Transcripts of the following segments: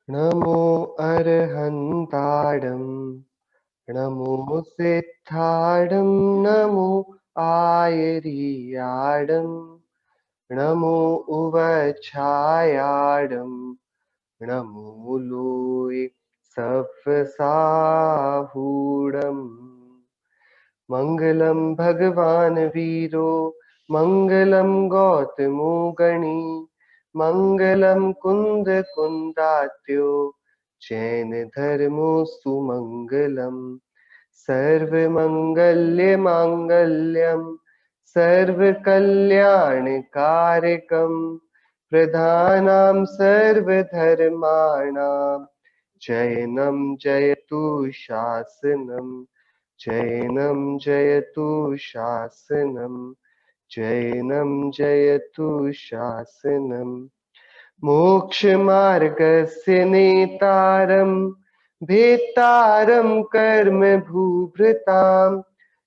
नमो अर्हन्ताडं नमो सिद्धाडं नमो आयरियाडं नमो उवच्छायाडं नमो लोय सफ्साहूडम् मंगलम भगवान वीरो मंगलम गौतमो गणी मंगलम कुंद कुंदात्यो जैन धर्मो सुमंगलम सर्व मंगल्य मांगल्यम सर्व कल्याण कारकम प्रधानाम सर्व धर्माणाम जैनम जयतु शासनम जैनं जयतु शासनम जैनं जयतु शासनम मोक्षमार्गस्य नेतारं भेत्तारं कर्म भूभृतां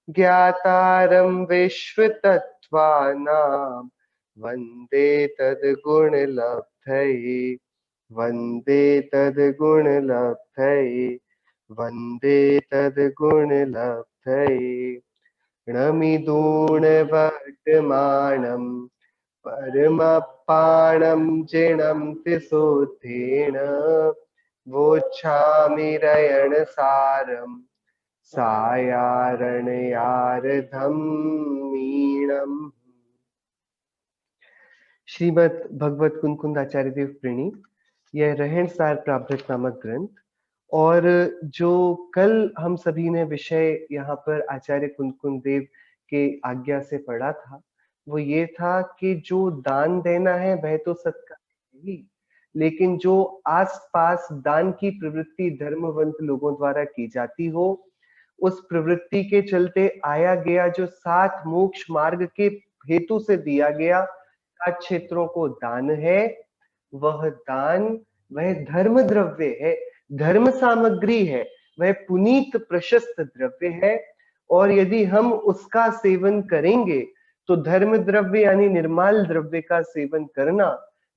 ज्ञातारं विश्वतत्त्वानां वन्दे तद्गुणलब्धये वन्दे तद्गुणलब्धये वन्दे तद्गुणलब्धये णमिदूणवटमाणं परमपाणं जिणं तिसोत्थेन वोच्छामि रयणसारं सायारणयार्धं मीणम्। श्रीमद् भगवत कुंकुंद आचार्य देव प्रेणी, यह रहनसार प्राभृत नामक ग्रंथ और जो कल हम सभी ने विषय यहाँ पर आचार्य कुंकुंद देव के आज्ञा से पढ़ा था, वो ये था कि जो दान देना है वह तो सत्कार ही, लेकिन जो आसपास दान की प्रवृत्ति धर्मवंत लोगों द्वारा की जाती हो, उस प्रवृत्ति के चलते आया गया जो 7 मोक्ष मार्ग के हेतु से दिया गया 7 क्षेत्रों को दान है, वह दान वह धर्म द्रव्य है, धर्म सामग्री है, वह पुनीत प्रशस्त द्रव्य है। और यदि हम उसका सेवन करेंगे तो धर्म द्रव्य यानी निर्माल द्रव्य का सेवन करना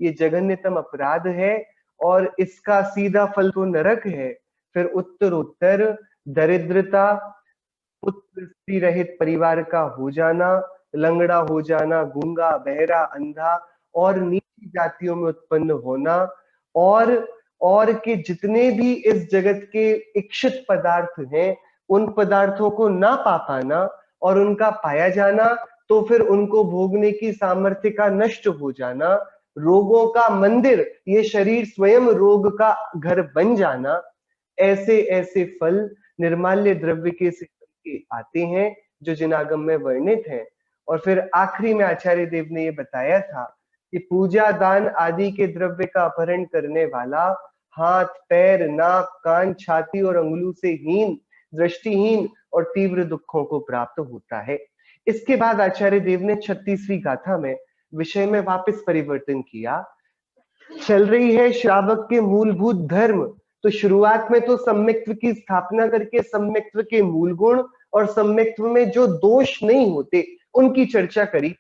ये जघन्यतम अपराध है और इसका सीधा फल तो नरक है। फिर उत्तरोत्तर दरिद्रता, पुत्र स्त्री रहित परिवार का हो जाना, लंगड़ा हो जाना, गूंगा बहरा अंधा और नीची जातियों में उत्पन्न होना और के जितने भी इस जगत के इच्छित पदार्थ हैं उन पदार्थों को ना पा पाना और उनका पाया जाना तो फिर उनको भोगने की सामर्थ्य का नष्ट हो जाना, रोगों का मंदिर, ये शरीर स्वयं रोग का घर बन जाना, ऐसे ऐसे फल निर्माल्य द्रव्य के सेवन के आते हैं जो जिनागम में वर्णित हैं। और फिर आखिरी में आचार्य देव ने ये बताया था कि पूजा दान आदि के द्रव्य का अपहरण करने वाला हाथ पैर नाक कान छाती और अंगुलों से हीन दृष्टिहीन और तीव्र दुखों को प्राप्त होता है। इसके बाद आचार्य देव ने 36वीं गाथा में विषय में वापस परिवर्तन किया। चल रही है श्रावक के मूलभूत धर्म, तो शुरुआत में तो सम्यक्त्व की स्थापना करके सम्यक्त्व के मूल गुण और सम्यक्त्व में जो दोष नहीं होते उनकी चर्चा करी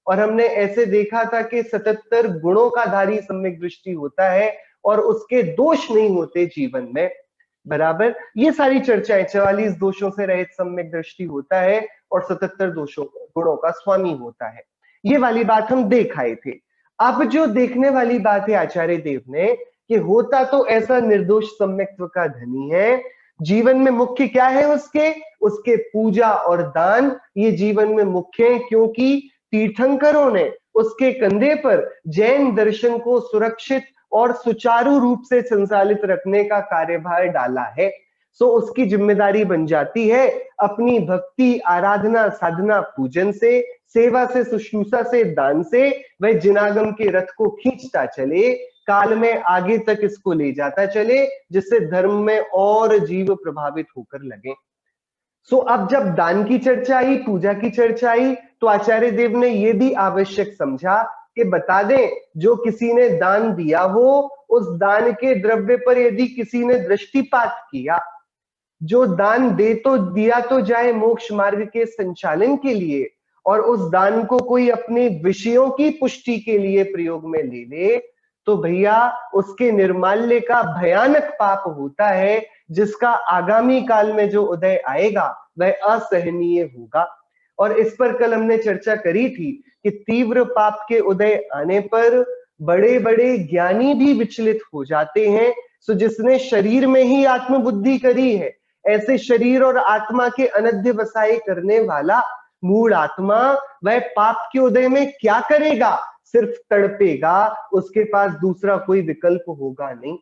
और हमने ऐसे देखा था कि 77 गुणों का धारी सम्यक दृष्टि होता है और उसके दोष नहीं होते जीवन में, बराबर। ये सारी चर्चाएं 44 दोषों से रहित सम्यक दृष्टि होता है और 77 दोषों गुणों का स्वामी होता है। ये वाली बात हम देख आए थे। अब जो देखने वाली बात है आचार्य देव ने कि होता तो ऐसा निर्दोष सम्यक्त्व का धनी है, जीवन में मुख्य क्या है उसके पूजा और दान, ये जीवन में मुख्य है क्योंकि तीर्थंकरों ने उसके कंधे पर जैन दर्शन को सुरक्षित और सुचारू रूप से संचालित रखने का कार्यभार डाला है। सो उसकी जिम्मेदारी बन जाती है अपनी भक्ति आराधना साधना पूजन से, सेवा से, शुश्रूषा से, दान से वह जिनागम के रथ को खींचता चले, काल में आगे तक इसको ले जाता चले, जिससे धर्म में और जीव प्रभावित होकर लगे। सो अब जब दान की चर्चा आई, पूजा की चर्चा आई, तो आचार्य देव ने यह भी आवश्यक समझा कि बता दें जो किसी ने दान दिया हो उस दान के द्रव्य पर यदि किसी ने दृष्टिपात किया, जो दान दे तो दिया तो जाए मोक्ष मार्ग के संचालन के लिए और उस दान को कोई अपने विषयों की पुष्टि के लिए प्रयोग में ले ले तो भैया उसके निर्माल्य का भयानक पाप होता है, जिसका आगामी काल में जो उदय आएगा वह असहनीय होगा। और इस पर कल हमने चर्चा करी थी कि तीव्र पाप के उदय आने पर बड़े बड़े ज्ञानी भी विचलित हो जाते हैं। सो जिसने शरीर में ही आत्मबुद्धि करी है, ऐसे शरीर और आत्मा के अनध्यवसाय करने वाला मूल आत्मा वह पाप के उदय में क्या करेगा? सिर्फ तड़पेगा, उसके पास दूसरा कोई विकल्प होगा नहीं।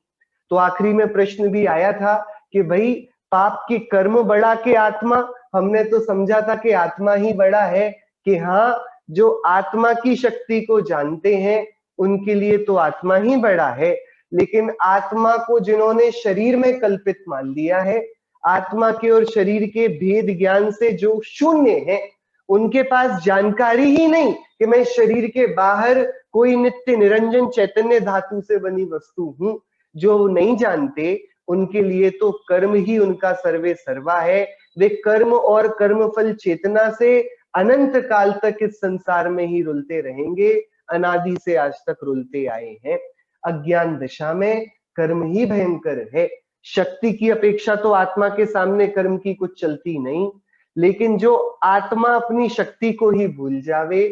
तो आखिरी में प्रश्न भी आया था कि भाई पाप के कर्म बड़ा के आत्मा, हमने तो समझा था कि आत्मा ही बड़ा है, कि हाँ जो आत्मा की शक्ति को जानते हैं उनके लिए तो आत्मा ही बड़ा है, लेकिन आत्मा को जिन्होंने शरीर में कल्पित मान लिया है, आत्मा के और शरीर के भेद ज्ञान से जो शून्य है, उनके पास जानकारी ही नहीं कि मैं शरीर के बाहर कोई नित्य निरंजन चैतन्य धातु से बनी वस्तु हूं, जो नहीं जानते उनके लिए तो कर्म ही उनका सर्वे सर्वा है। वे कर्म और कर्मफल चेतना से अनंत काल तक इस संसार में ही रुलते रहेंगे, अनादि से आज तक रुलते आए हैं। अज्ञान दशा में कर्म ही भयंकर है। शक्ति की अपेक्षा तो आत्मा के सामने कर्म की कुछ चलती नहीं, लेकिन जो आत्मा अपनी शक्ति को ही भूल जावे,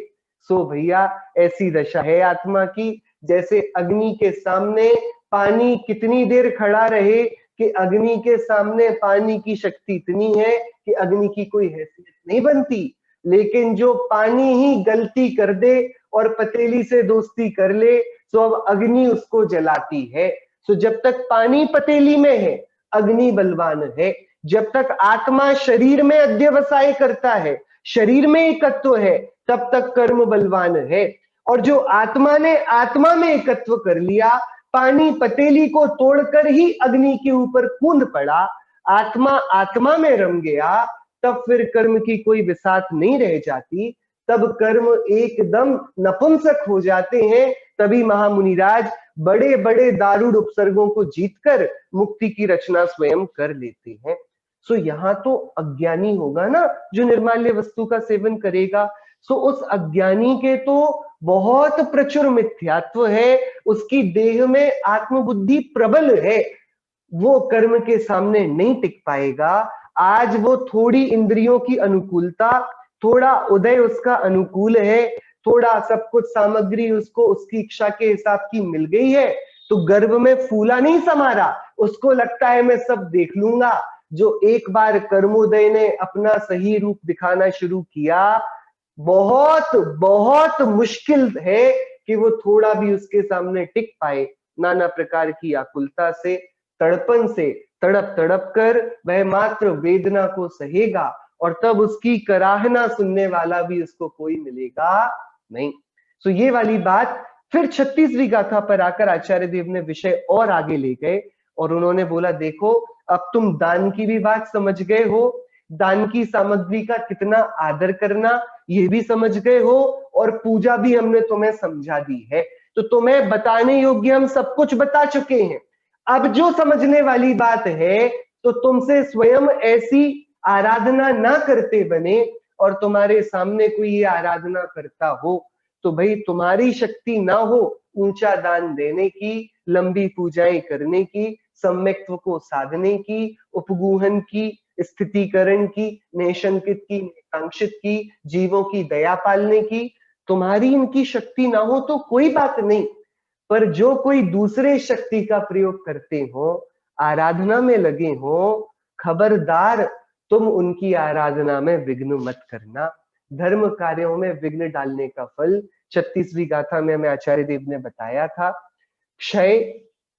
सो भैया ऐसी दशा है आत्मा की। जैसे अग्नि के सामने पानी कितनी देर खड़ा रहे कि अग्नि के सामने पानी की शक्ति इतनी है कि अग्नि की कोई हैसियत नहीं बनती, लेकिन जो पानी ही गलती कर दे और पतीली से दोस्ती कर ले, तो अब अग्नि उसको जलाती है। तो जब तक पानी पतीली में है, अग्नि बलवान है। जब तक आत्मा शरीर में अध्यवसाय करता है, शरीर में एकत्व है, तब तक कर्म बलवान है। और जो आत्मा ने आत्मा में एकत्व कर लिया, पानी पतीली को तोड़कर ही अग्नि के ऊपर कूद पड़ा, आत्मा आत्मा में रम गया, तब फिर कर्म की कोई बिसात नहीं रह जाती, तब कर्म एकदम नपुंसक हो जाते हैं। तभी महामुनिराज बड़े बड़े दारुण उपसर्गों को जीतकर मुक्ति की रचना स्वयं कर लेते हैं। सो यहाँ तो अज्ञानी होगा ना जो निर्माल्य वस्तु का सेवन करेगा, सो उस अज्ञानी के तो बहुत प्रचुर मिथ्यात्व है, उसकी देह में आत्मबुद्धि प्रबल है, वो कर्म के सामने नहीं टिक पाएगा। आज वो थोड़ी इंद्रियों की अनुकूलता, थोड़ा उदय उसका अनुकूल है, थोड़ा सब कुछ सामग्री उसको उसकी इच्छा के हिसाब की मिल गई है, तो गर्भ में फूला नहीं समारा, उसको लगता है मैं सब देख लूंगा। जो एक बार कर्मोदय ने अपना सही रूप दिखाना शुरू किया, बहुत बहुत मुश्किल है कि वो थोड़ा भी उसके सामने टिक पाए। नाना प्रकार की आकुलता से, तड़पन से तड़प तड़प कर वह मात्र वेदना को सहेगा, और तब उसकी कराहना सुनने वाला भी उसको कोई मिलेगा नहीं। तो ये वाली बात फिर 36वीं गाथा पर आकर आचार्य देव ने विषय और आगे ले गए, और उन्होंने बोला देखो अब तुम दान की भी बात समझ गए हो, दान की सामग्री का कितना आदर करना ये भी समझ गए हो, और पूजा भी हमने तुम्हें समझा दी है, तो तुम्हें बताने योग्य हम सब कुछ बता चुके हैं। अब जो समझने वाली बात है, तो तुमसे स्वयं ऐसी आराधना ना करते बने, और तुम्हारे सामने कोई ये आराधना करता हो, तो भाई तुम्हारी शक्ति ना हो ऊंचा दान देने की, लंबी पूजाएं करने की, सम्यक्त्व को साधने की, उपगूहन की, स्थितिकरण की, नेशंकित की, नेकांक्षित की, जीवों की दया पालने की, तुम्हारी इनकी शक्ति ना हो तो कोई बात नहीं, पर जो कोई दूसरे शक्ति का प्रयोग करते हो, आराधना में लगे हो, खबरदार तुम उनकी आराधना में विघ्न मत करना। धर्म कार्यों में विघ्न डालने का फल 36वीं गाथा में हमें आचार्य देव ने बताया था। क्षय,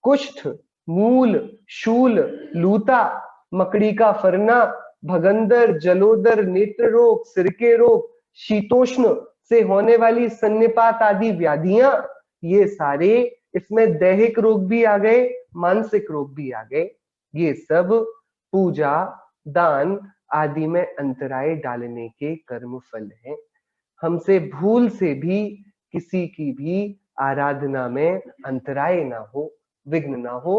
कुष्ठ, मूल, शूल, लूता, मकड़ी का फरना, भगंदर, जलोदर, नेत्र रोग, सिर के रोग, शीतोष्ण से होने वाली सन्निपात आदि व्याधियां, ये सारे, इसमें दैहिक रोग भी आ गए, मानसिक रोग भी आ गए, ये सब पूजा दान आदि में अंतराय डालने के कर्म फल हैं। हमसे भूल से भी किसी की भी आराधना में अंतराय ना हो, विघ्न ना हो।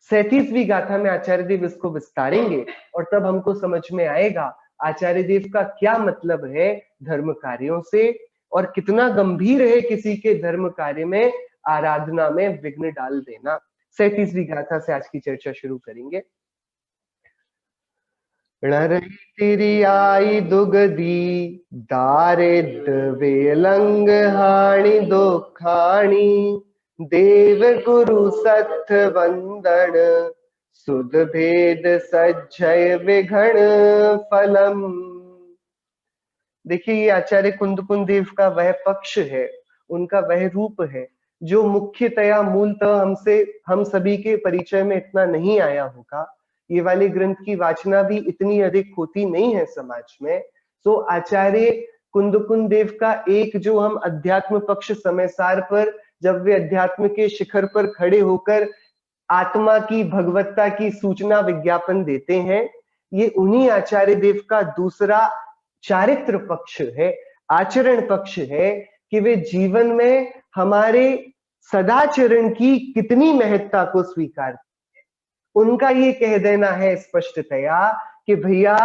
37वीं गाथा में आचार्य देव इसको विस्तारेंगे, और तब हमको समझ में आएगा आचार्य देव का क्या मतलब है धर्म कार्यों से, और कितना गंभीर है किसी के धर्म कार्य में आराधना में विघ्न डाल देना। 37वीं गाथा से आज की चर्चा शुरू करेंगे। णरही तिरी आई दुगदी दारिद वेलंग हानि दुखाणी देव गुरु सत्थ वंदन सुध भेद सज्जय विघण फलम। देखिए, ये आचार्य कुंदकुंद देव का वह पक्ष है, उनका वह रूप है जो मुख्यतया मूलतः हम सभी के परिचय में इतना नहीं आया होगा। ये वाले ग्रंथ की वाचना भी इतनी अधिक होती नहीं है समाज में। तो आचार्य कुंदकुंद देव का एक जो हम अध्यात्म पक्ष समय सार पर, जब वे अध्यात्म के शिखर पर खड़े होकर आत्मा की भगवत्ता की सूचना विज्ञापन देते हैं, ये उन्हीं आचार्य देव का दूसरा चारित्र पक्ष है, आचरण पक्ष है कि वे जीवन में हमारे सदाचरण की कितनी महत्ता को स्वीकार। उनका ये कह देना है स्पष्टतया कि भैया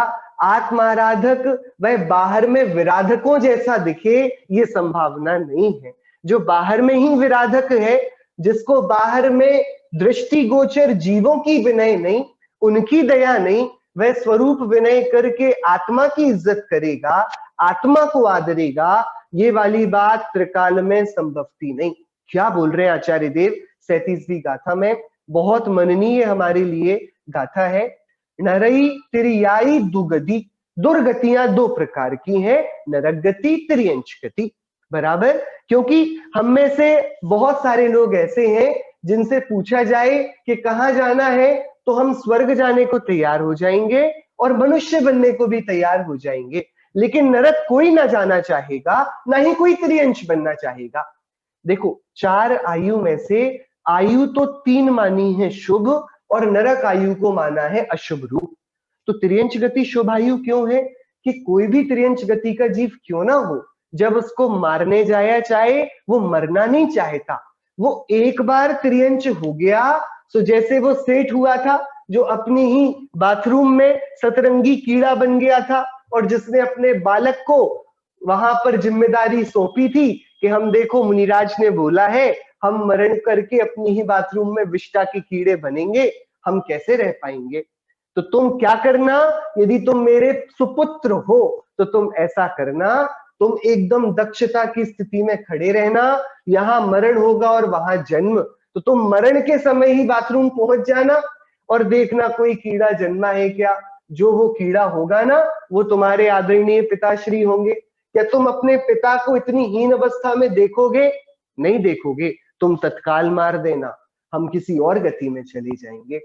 आत्माराधक वह बाहर में विराधकों जैसा दिखे, ये संभावना नहीं है। जो बाहर में ही विराधक है, जिसको बाहर में दृष्टिगोचर जीवों की विनय नहीं, उनकी दया नहीं, वह स्वरूप विनय करके आत्मा की इज्जत करेगा, आत्मा को आदरेगा, ये वाली बात त्रिकाल में संभवती नहीं। क्या बोल रहे हैं आचार्य देव 37वीं गाथा में? बहुत मननीय हमारे लिए गाथा है। नरई तिरियाई दुगति, दुर्गतियां दो प्रकार की हैं, नरक गति, तिर्यंच गति। बराबर, क्योंकि हम में से बहुत सारे लोग ऐसे हैं जिनसे पूछा जाए कि कहाँ जाना है तो हम स्वर्ग जाने को तैयार हो जाएंगे और मनुष्य बनने को भी तैयार हो जाएंगे, लेकिन नरक कोई ना जाना चाहेगा, ना ही कोई तिर्यंच बनना चाहेगा। देखो, 4 आयु में से आयु तो 3 मानी है शुभ और नरक आयु को माना है अशुभ रूप। तो तिर्यंच गति शुभ आयु क्यों है? कि कोई भी तिर्यंच गति का जीव क्यों ना हो, जब उसको मारने जाया चाहे वो मरना नहीं चाहता। वो एक बार तिर्यंच हो गया, तो जैसे वो सेठ हुआ था जो अपनी ही बाथरूम में सतरंगी कीड़ा बन गया था और जिसने अपने बालक को वहां पर जिम्मेदारी सौंपी थी कि हम देखो मुनिराज ने बोला है हम मरण करके अपनी ही बाथरूम में विष्टा के कीड़े बनेंगे, हम कैसे रह पाएंगे। तो तुम क्या करना, यदि तुम मेरे सुपुत्र हो तो तुम ऐसा करना, तुम एकदम दक्षता की स्थिति में खड़े रहना, यहां मरण होगा और वहां जन्म, तो तुम मरण के समय ही बाथरूम पहुंच जाना और देखना कोई कीड़ा जन्मा है क्या। जो वो कीड़ा होगा ना, वो तुम्हारे आदरणीय पिताश्री होंगे। क्या तुम अपने पिता को इतनी हीन अवस्था में देखोगे? नहीं देखोगे, तुम तत्काल मार देना, हम किसी और गति में चले जाएंगे।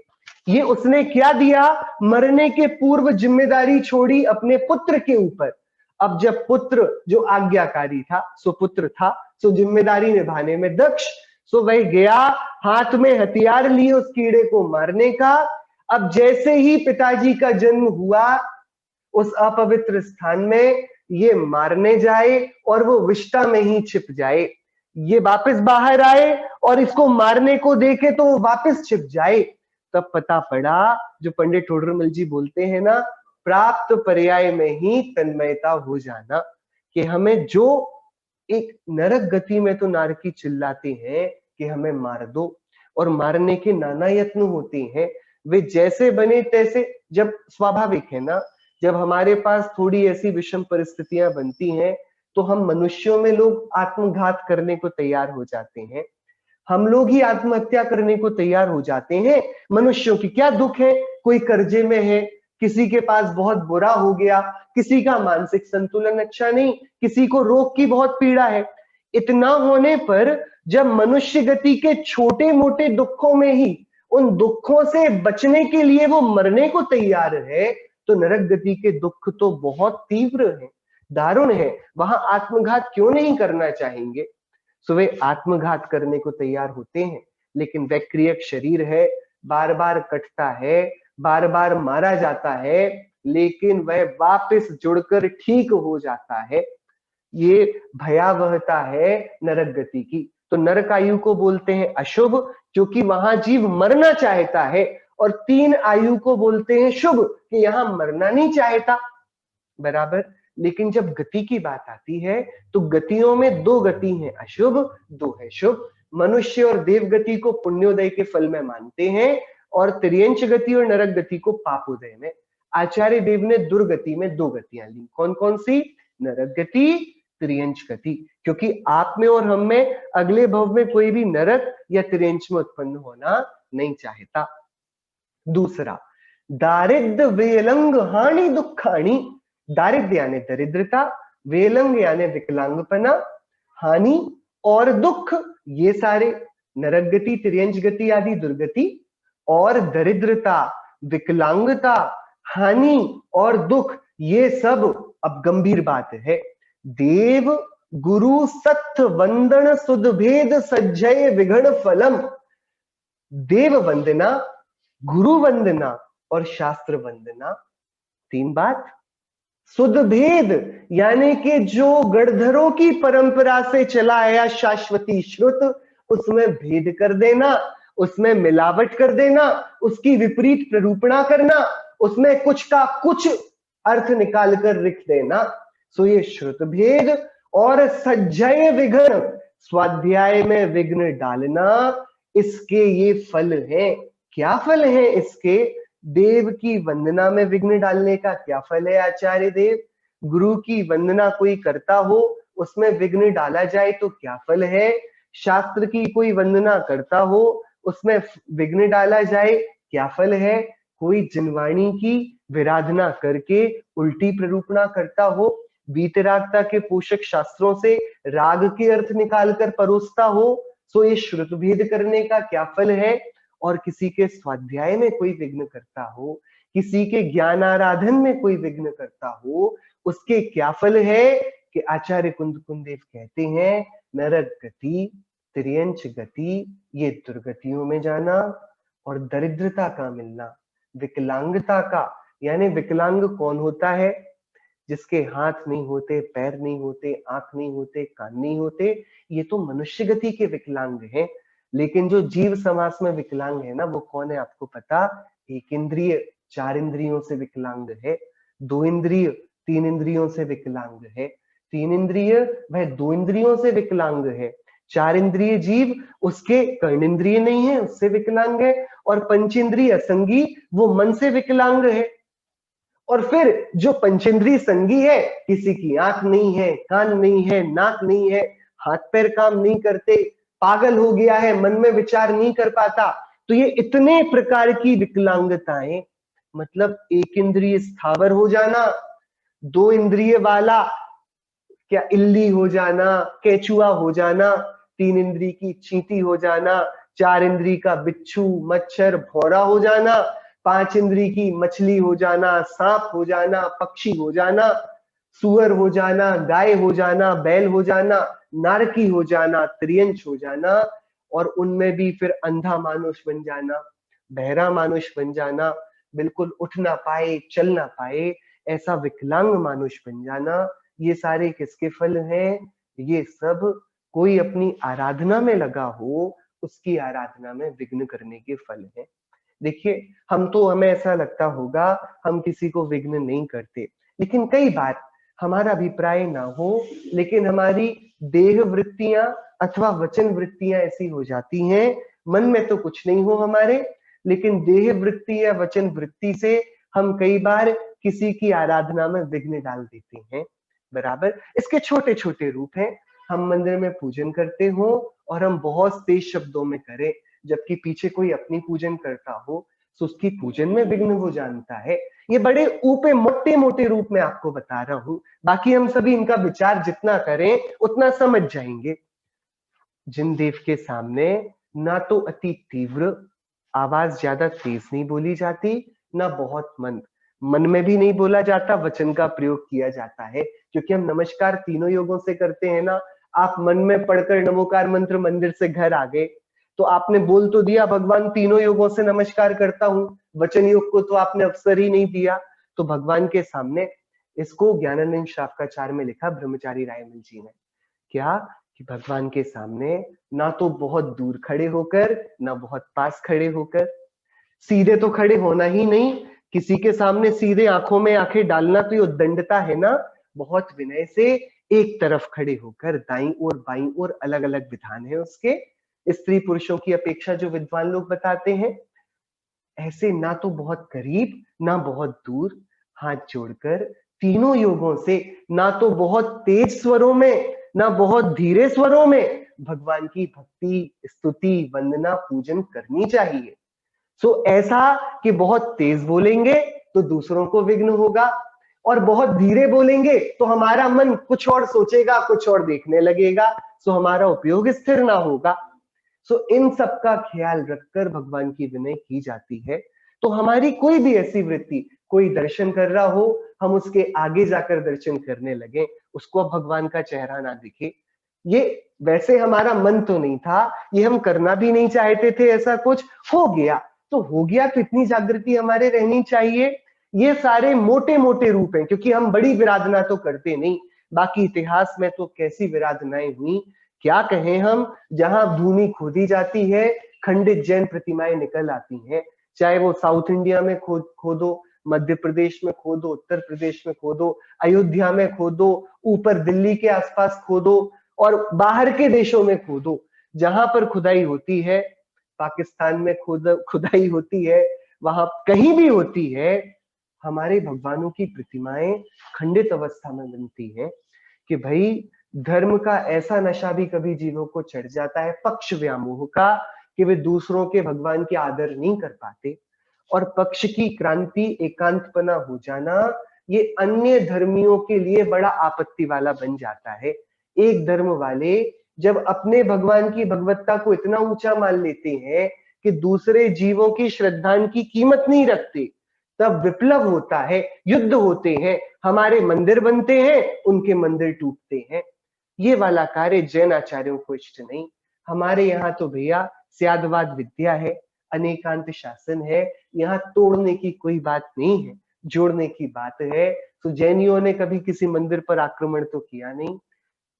ये उसने क्या दिया? मरने के पूर्व जिम्मेदारी छोड़ी अपने पुत्र के ऊपर। अब जब पुत्र जो आज्ञाकारी था, सुपुत्र था, सो जिम्मेदारी निभाने में दक्ष, सो वह गया हाथ में हथियार लिए उस कीड़े को मारने का। अब जैसे ही पिताजी का जन्म हुआ उस अपवित्र स्थान में, ये मारने जाए और वो विष्टा में ही छिप जाए, ये वापस बाहर आए और इसको मारने को देखे तो वो वापस छिप जाए। तब पता पड़ा, जो पंडित टोडरमल जी बोलते हैं ना, प्राप्त पर्याय में ही तन्मयता हो जाना, कि हमें जो एक नरक गति में तो नारकी चिल्लाते हैं कि हमें मार दो, और मारने के नाना यत्न होते हैं, वे जैसे बने तैसे, जब स्वाभाविक है ना, जब हमारे पास थोड़ी ऐसी विषम परिस्थितियां बनती हैं तो हम मनुष्यों में लोग आत्मघात करने को तैयार हो जाते हैं, हम लोग ही आत्महत्या करने को तैयार हो जाते हैं। मनुष्यों की क्या दुख है, कोई कर्जे में है, किसी के पास बहुत बुरा हो गया, किसी का मानसिक संतुलन अच्छा नहीं, किसी को रोग की बहुत पीड़ा है। इतना होने पर जब मनुष्य गति के छोटे मोटे दुखों में ही उन दुखों से बचने के लिए वो मरने को तैयार है, तो नरक गति के दुख तो बहुत तीव्र है, दारुण है। वहां आत्मघात क्यों नहीं करना चाहेंगे? सो वे आत्मघात करने को तैयार होते हैं, लेकिन वह क्रियक शरीर है, बार बार कटता है, बार बार मारा जाता है, लेकिन वह वापस जुड़कर ठीक हो जाता है। ये भयावहता है नरक गति की। तो नरक आयु को बोलते हैं अशुभ, क्योंकि वहां जीव मरना चाहता है, और 3 आयु को बोलते हैं शुभ, कि यहां मरना नहीं चाहता। बराबर, लेकिन जब गति की बात आती है तो गतियों में दो गति है अशुभ, दो है शुभ। मनुष्य और देव गति को पुण्योदय के फल में मानते हैं और त्रियंच गति और नरक गति को पापोदय में। आचार्य देव ने दुर्गति में दो गतियां ली, कौन कौन सी? नरक गति, त्रियंच गति, क्योंकि आप में और हम में अगले भव में कोई भी नरक या त्रियंच में उत्पन्न होना नहीं चाहता। दूसरा, दारिद्र वेलंग हानि दुखानी। दारिद्र यानी दरिद्रता, वेलंग यानी विकलांगपना, हानि और दुख, ये सारे नरक गति, त्रियंच गति आदि दुर्गति, और दरिद्रता, विकलांगता, हानि और दुख, ये सब अब गंभीर बात है। देव गुरु सत्य वंदन सुध भेद सज्जय विघण फलम। देव वंदना, गुरु वंदना और शास्त्र वंदना, तीन बात। सुध भेद यानी कि जो गणधरों की परंपरा से चला आया शाश्वती श्रुत, उसमें भेद कर देना, उसमें मिलावट कर देना, उसकी विपरीत प्ररूपणा करना, उसमें कुछ का कुछ अर्थ निकाल कर लिख देना, सो ये श्रुत भेद। और सज्जय विघ्न, स्वाध्याय में विघ्न डालना, इसके ये फल हैं। क्या फल है इसके? देव की वंदना में विघ्न डालने का क्या फल है आचार्य देव? गुरु की वंदना कोई करता हो, उसमें विघ्न डाला जाए तो क्या फल है? शास्त्र की कोई वंदना करता हो, उसमें विघ्न डाला जाए, क्या फल है? कोई जिनवाणी की विराधना करके उल्टी प्ररूपणा करता हो, वीतरागता के पोषक शास्त्रों से राग के अर्थ निकालकर परोसता हो, सो ये श्रुत भेद करने का क्या फल है? और किसी के स्वाध्याय में कोई विघ्न करता हो, किसी के ज्ञान आराधन में कोई विघ्न करता हो, उसके क्या फल है? कि आचार्य कुंदकुंदेव कहते हैं नरक गति, त्रियंच गति, ये दुर्गतियों में जाना, और दरिद्रता का मिलना, विकलांगता का, यानी विकलांग कौन होता है? जिसके हाथ नहीं होते, पैर नहीं होते, आंख नहीं होते, कान नहीं होते, ये तो मनुष्य गति के विकलांग हैं। लेकिन जो जीव समास में विकलांग है ना, वो कौन है आपको पता? एक इंद्रिय चार इंद्रियों से विकलांग है, दो इंद्रिय तीन इंद्रियों से विकलांग है, तीन इंद्रिय वह दो इंद्रियों से विकलांग है, चार इंद्रिय जीव उसके कर्ण इंद्रिय नहीं है, उससे विकलांग है, और पंचेंद्रिय संगी वो मन से विकलांग है। और फिर जो पंचेंद्रिय संगी है, किसी की आंख नहीं है, कान नहीं है, नाक नहीं है, हाथ पैर काम नहीं करते, पागल हो गया है, मन में विचार नहीं कर पाता, तो ये इतने प्रकार की विकलांगताएं, मतलब एक इंद्रिय स्थावर हो जाना, दो इंद्रिय वाला क्या इल्ली हो जाना, केचुआ हो जाना, तीन इंद्रिय की चींटी हो जाना, चार इंद्रिय का बिच्छू, मच्छर, भौरा हो जाना, पांच इंद्रिय की मछली हो जाना, सांप हो जाना, पक्षी हो जाना, सुअर हो जाना, गाय हो जाना, बैल हो जाना, नारकी हो जाना, त्रियंच हो जाना, और उनमें भी फिर अंधा मानुष बन जाना, बहरा मानुष बन जाना, बिल्कुल उठ ना पाए, चल ना पाए, ऐसा विकलांग मानुष बन जाना, ये सारे किसके फल हैं? ये सब कोई अपनी आराधना में लगा हो, उसकी आराधना में विघ्न करने के फल हैं। देखिए, हमें ऐसा लगता होगा हम किसी को विघ्न नहीं करते, लेकिन कई बार हमारा अभिप्राय ना हो, लेकिन हमारी देह वृत्तियां अथवा वचन वृत्तियां ऐसी हो जाती हैं, मन में तो कुछ नहीं हो हमारे, लेकिन देह वृत्ति या वचन वृत्ति से हम कई बार किसी की आराधना में विघ्न डाल देते हैं। बराबर, इसके छोटे छोटे रूप हैं। हम मंदिर में पूजन करते हो और हम बहुत तेज शब्दों में करें, जबकि पीछे कोई अपनी पूजन करता हो, तो उसकी पूजन में विघ्न वो जानता है। ये बड़े ऊपे मोटे मोटे रूप में आपको बता रहा हूं, बाकी हम सभी इनका विचार जितना करें उतना समझ जाएंगे। जिन देव के सामने ना तो अति तीव्र आवाज ज्यादा तेज नहीं बोली जाती, ना बहुत मंद, मन में भी नहीं बोला जाता, वचन का प्रयोग किया जाता है, क्योंकि हम नमस्कार तीनों योगों से करते हैं ना। आप मन में पढ़कर नमोकार मंत्र मंदिर से घर आ गए, तो आपने बोल तो दिया भगवान तीनों योगों से नमस्कार करता हूं, वचन योग को तो आपने अवसर ही नहीं दिया। तो भगवान के सामने, इसको ज्ञानानंद शाफकाचार में लिखा ब्रह्मचारी रायमल जी ने, क्या कि भगवान के सामने ना तो बहुत दूर खड़े होकर, ना बहुत पास खड़े होकर, सीधे तो खड़े होना ही नहीं, किसी के सामने सीधे आंखों में आंखें डालना तो ये उद्दंडता है ना, बहुत विनय से एक तरफ खड़े होकर, दाईं ओर बाईं ओर अलग अलग विधान है उसके, स्त्री पुरुषों की अपेक्षा जो विद्वान लोग बताते हैं, ऐसे ना तो बहुत करीब ना बहुत दूर, हाथ जोड़कर तीनों योगों से, ना तो बहुत तेज स्वरों में ना बहुत धीरे स्वरों में भगवान की भक्ति, स्तुति, वंदना, पूजन करनी चाहिए। सो ऐसा कि बहुत तेज बोलेंगे तो दूसरों को विघ्न होगा, और बहुत धीरे बोलेंगे तो हमारा मन कुछ और सोचेगा, कुछ और देखने लगेगा, सो हमारा उपयोग स्थिर ना होगा। सो इन सब का ख्याल रखकर भगवान की विनय की जाती है। तो हमारी कोई भी ऐसी वृत्ति, कोई दर्शन कर रहा हो, हम उसके आगे जाकर दर्शन करने लगे, उसको अब भगवान का चेहरा ना दिखे, ये वैसे हमारा मन तो नहीं था, ये हम करना भी नहीं चाहते थे, ऐसा कुछ हो गया तो हो गया, तो इतनी जागृति हमारे रहनी चाहिए। ये सारे मोटे मोटे रूप हैं, क्योंकि हम बड़ी विराधना तो करते नहीं, बाकी इतिहास में तो कैसी विराधनाएं हुई, क्या कहें हम। जहां भूमि खोदी जाती है, खंडित जैन प्रतिमाएं निकल आती हैं, चाहे वो साउथ इंडिया में खोदो, मध्य प्रदेश में खोदो, उत्तर प्रदेश में खोदो, अयोध्या में खोदो, ऊपर दिल्ली के आसपास खोदो, और बाहर के देशों में खोदो, जहां पर खुदाई होती है, पाकिस्तान में खुदाई होती है, वहां कहीं भी होती है, हमारे भगवानों की प्रतिमाएं खंडित अवस्था में बनती हैं। कि भाई धर्म का ऐसा नशा भी कभी जीवों को चढ़ जाता है, पक्ष व्यामोह का, कि वे दूसरों के भगवान के आदर नहीं कर पाते, और पक्ष की क्रांति, एकांतपना हो जाना, ये अन्य धर्मियों के लिए बड़ा आपत्ति वाला बन जाता है। एक धर्म वाले जब अपने भगवान की भगवत्ता को इतना ऊंचा मान लेते हैं कि दूसरे जीवों की श्रद्धा की कीमत नहीं रखते, तब विप्लव होता है, युद्ध होते हैं, हमारे मंदिर बनते हैं, उनके मंदिर टूटते हैं। ये वाला कार्य जैन आचार्यों को इष्ट नहीं। हमारे यहाँ तो भैया स्यादवाद विद्या है, अनेकांत शासन है, यहाँ तोड़ने की कोई बात नहीं है, जोड़ने की बात है। तो जैनियों ने कभी किसी मंदिर पर आक्रमण तो किया नहीं।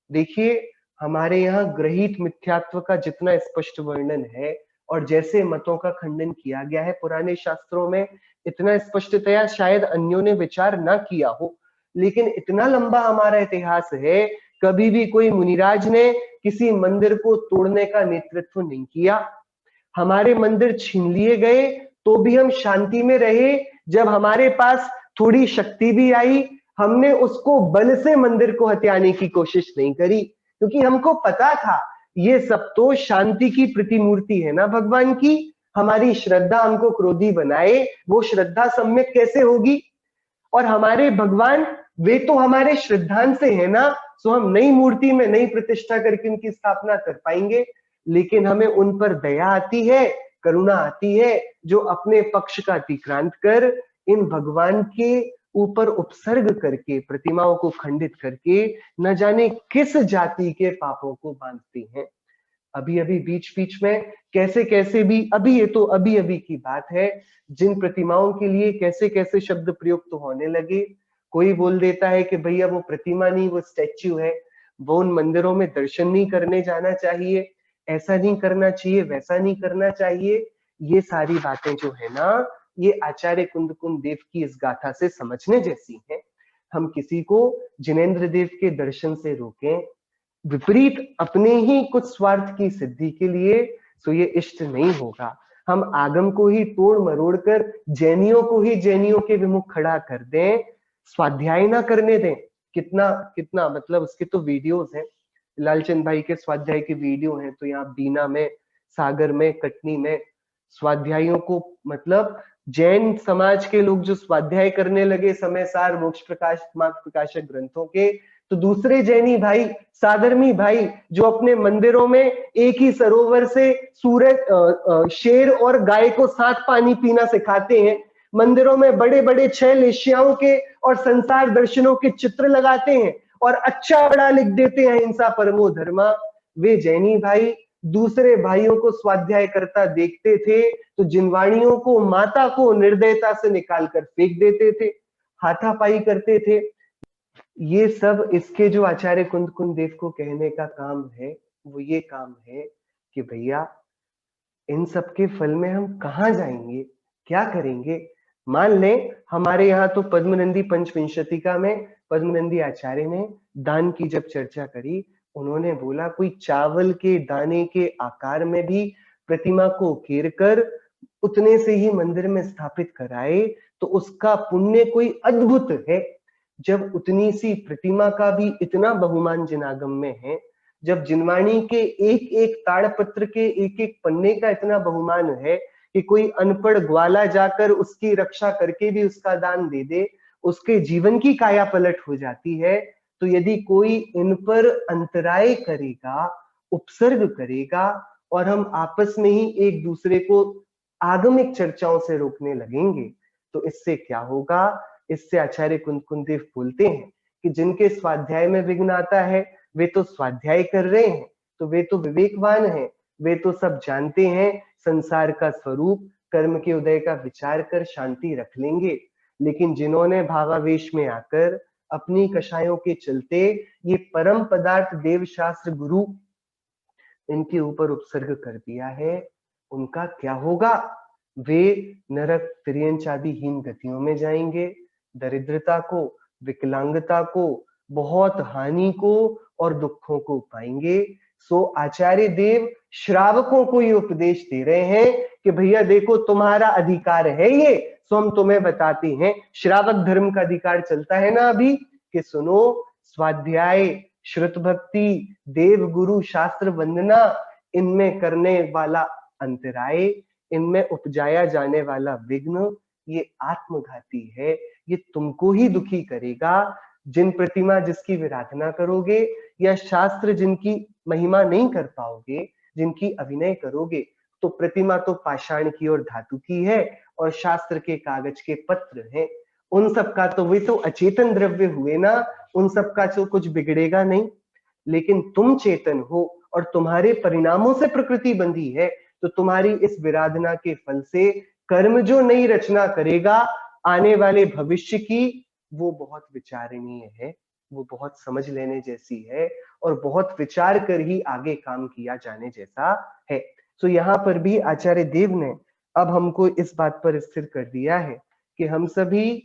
देखिए, हमारे यहाँ ग्रहित मिथ्यात्व का जितना स्पष्ट वर्णन है और जैसे मतों का खंडन किया गया है पुराने शास्त्रों में, इतना स्पष्टतया शायद अन्यों ने विचार ना किया हो, लेकिन इतना लंबा हमारा इतिहास है, कभी भी कोई मुनिराज ने किसी मंदिर को तोड़ने का नेतृत्व नहीं किया। हमारे मंदिर छीन लिए गए तो भी हम शांति में रहे, जब हमारे पास थोड़ी शक्ति भी आई, हमने उसको बल से मंदिर को हथियाने की कोशिश नहीं करी, क्योंकि हमको पता था ये सब तो शांति की प्रतिमूर्ति है ना भगवान की। हमारी श्रद्धा हमको क्रोधी बनाए, वो श्रद्धा सम्यक कैसे होगी। और हमारे भगवान वे तो हमारे श्रद्धांश से है ना, सो हम नई मूर्ति में नई प्रतिष्ठा करके उनकी स्थापना कर पाएंगे, लेकिन हमें उन पर दया आती है, करुणा आती है, जो अपने पक्ष का अतिक्रांत कर इन भगवान के ऊपर उपसर्ग करके, प्रतिमाओं को खंडित करके न जाने किस जाति के पापों को बांधती हैं। अभी अभी बीच बीच में कैसे कैसे भी, अभी ये तो अभी अभी की बात है, जिन प्रतिमाओं के लिए कैसे कैसे शब्द प्रयोग तो होने लगे। कोई बोल देता है कि भैया वो प्रतिमा नहीं, वो स्टैच्यू है, वो उन मंदिरों में दर्शन नहीं करने जाना चाहिए, ऐसा नहीं करना चाहिए, वैसा नहीं करना चाहिए। ये सारी बातें जो है ना, ये आचार्य कुंद देव की इस गाथा से समझने जैसी है। हम किसी को जिनेन्द्र देव के दर्शन से रोकें विपरीत अपने ही कुछ स्वार्थ की सिद्धि के लिए, तो ये इष्ट नहीं होगा। हम आगम को ही तोड़ मरोड़ कर जैनियों को ही जैनियों के विमुख खड़ा कर दें, स्वाध्याय ना करने दें। कितना कितना मतलब उसके तो वीडियोस हैं, लालचंद भाई के स्वाध्याय के वीडियो हैं, तो यहाँ बीना में, सागर में, कटनी में स्वाध्यायों को, मतलब जैन समाज के लोग जो स्वाध्याय करने लगे समय सार मोक्ष प्रकाश मार्ग प्रकाशक ग्रंथों के, तो दूसरे जैनी भाई, साधर्मी भाई, जो अपने मंदिरों में एक ही सरोवर से सूरज, शेर और गाय को साथ पानी पीना सिखाते हैं, मंदिरों में बड़े बड़े 6 लेश्याओं के और संसार दर्शनों के चित्र लगाते हैं और अच्छा बड़ा लिख देते हैं हिंसा परमो धर्मा, वे जैनी भाई दूसरे भाइयों को स्वाध्याय करता देखते थे तो जिनवाणियों को, माता को निर्दयता से निकालकर फेंक देते थे, हाथापाई करते थे। ये सब इसके जो आचार्य कुंद देव को कहने का काम है, वो ये काम है कि भैया इन सब के फल में हम कहाँ जाएंगे, क्या करेंगे। मान लें हमारे यहाँ तो पद्मनंदी पंचविंशतिका में पद्मनंदी आचार्य ने दान की जब चर्चा करी, उन्होंने बोला कोई चावल के दाने के आकार में भी प्रतिमा को उकेर कर उतने से ही मंदिर में स्थापित कराए तो उसका पुण्य कोई अद्भुत है। जब उतनी सी प्रतिमा का भी इतना बहुमान जिनागम में है, जब जिनवाणी के एक एक ताड़पत्र के एक एक पन्ने का इतना बहुमान है कि कोई अनपढ़ ग्वाला जाकर उसकी रक्षा करके भी उसका दान दे दे, उसके जीवन की काया पलट हो जाती है, तो यदि कोई इन पर अंतराय करेगा, उपसर्ग करेगा और हम आपस में ही एक दूसरे को आगमिक चर्चाओं से रोकने लगेंगे, तो इससे क्या होगा? इससे आचार्य कुंद देव बोलते हैं कि जिनके स्वाध्याय में विघ्न आता है, वे तो स्वाध्याय कर रहे हैं, तो वे तो विवेकवान हैं, वे तो सब जानते हैं संसार का स्वरूप, कर्म के उदय का विचार कर शांति रख लेंगे। लेकिन जिन्होंने भावावेश में आकर अपनी कषायों के चलते ये परम पदार्थ देव शास्त्र गुरु इनके ऊपर उपसर्ग कर दिया है, उनका क्या होगा? वे नरक तिर्यंचादिहीन गतियों में जाएंगे, दरिद्रता को, विकलांगता को, बहुत हानि को और दुखों को पाएंगे। सो आचार्य देव श्रावकों को ये उपदेश दे रहे हैं कि भैया देखो तुम्हारा अधिकार है ये, सो हम तुम्हें बताते हैं। श्रावक धर्म का अधिकार चलता है ना अभी, कि सुनो, स्वाध्याय, श्रुत भक्ति, देव गुरु शास्त्र वंदना, इनमें करने वाला अंतराय, इनमें उपजाया जाने वाला विघ्न, ये आत्मघाती है, ये तुमको ही दुखी करेगा। जिन प्रतिमा जिसकी विराधना करोगे या शास्त्र जिनकी महिमा नहीं कर पाओगे, जिनकी अभिनय करोगे, तो प्रतिमा तो पाषाण की और धातु की है और शास्त्र के कागज के पत्र हैं। उन सब का तो वे तो अचेतन द्रव्य हुए ना, उन सब का तो कुछ बिगड़ेगा नहीं। लेकिन तुम चेतन हो और तुम्हारे परिणामों से प्रकृति बंधी है, तो तुम्हारी इस विराधना के फल से कर्म जो नई रचना करेगा आने वाले भविष्य की, वो बहुत विचारणीय है, वो बहुत समझ लेने जैसी है और बहुत विचार कर ही आगे काम किया जाने जैसा है। तो यहाँ पर भी आचार्य देव ने अब हमको इस बात पर स्थिर कर दिया है कि हम सभी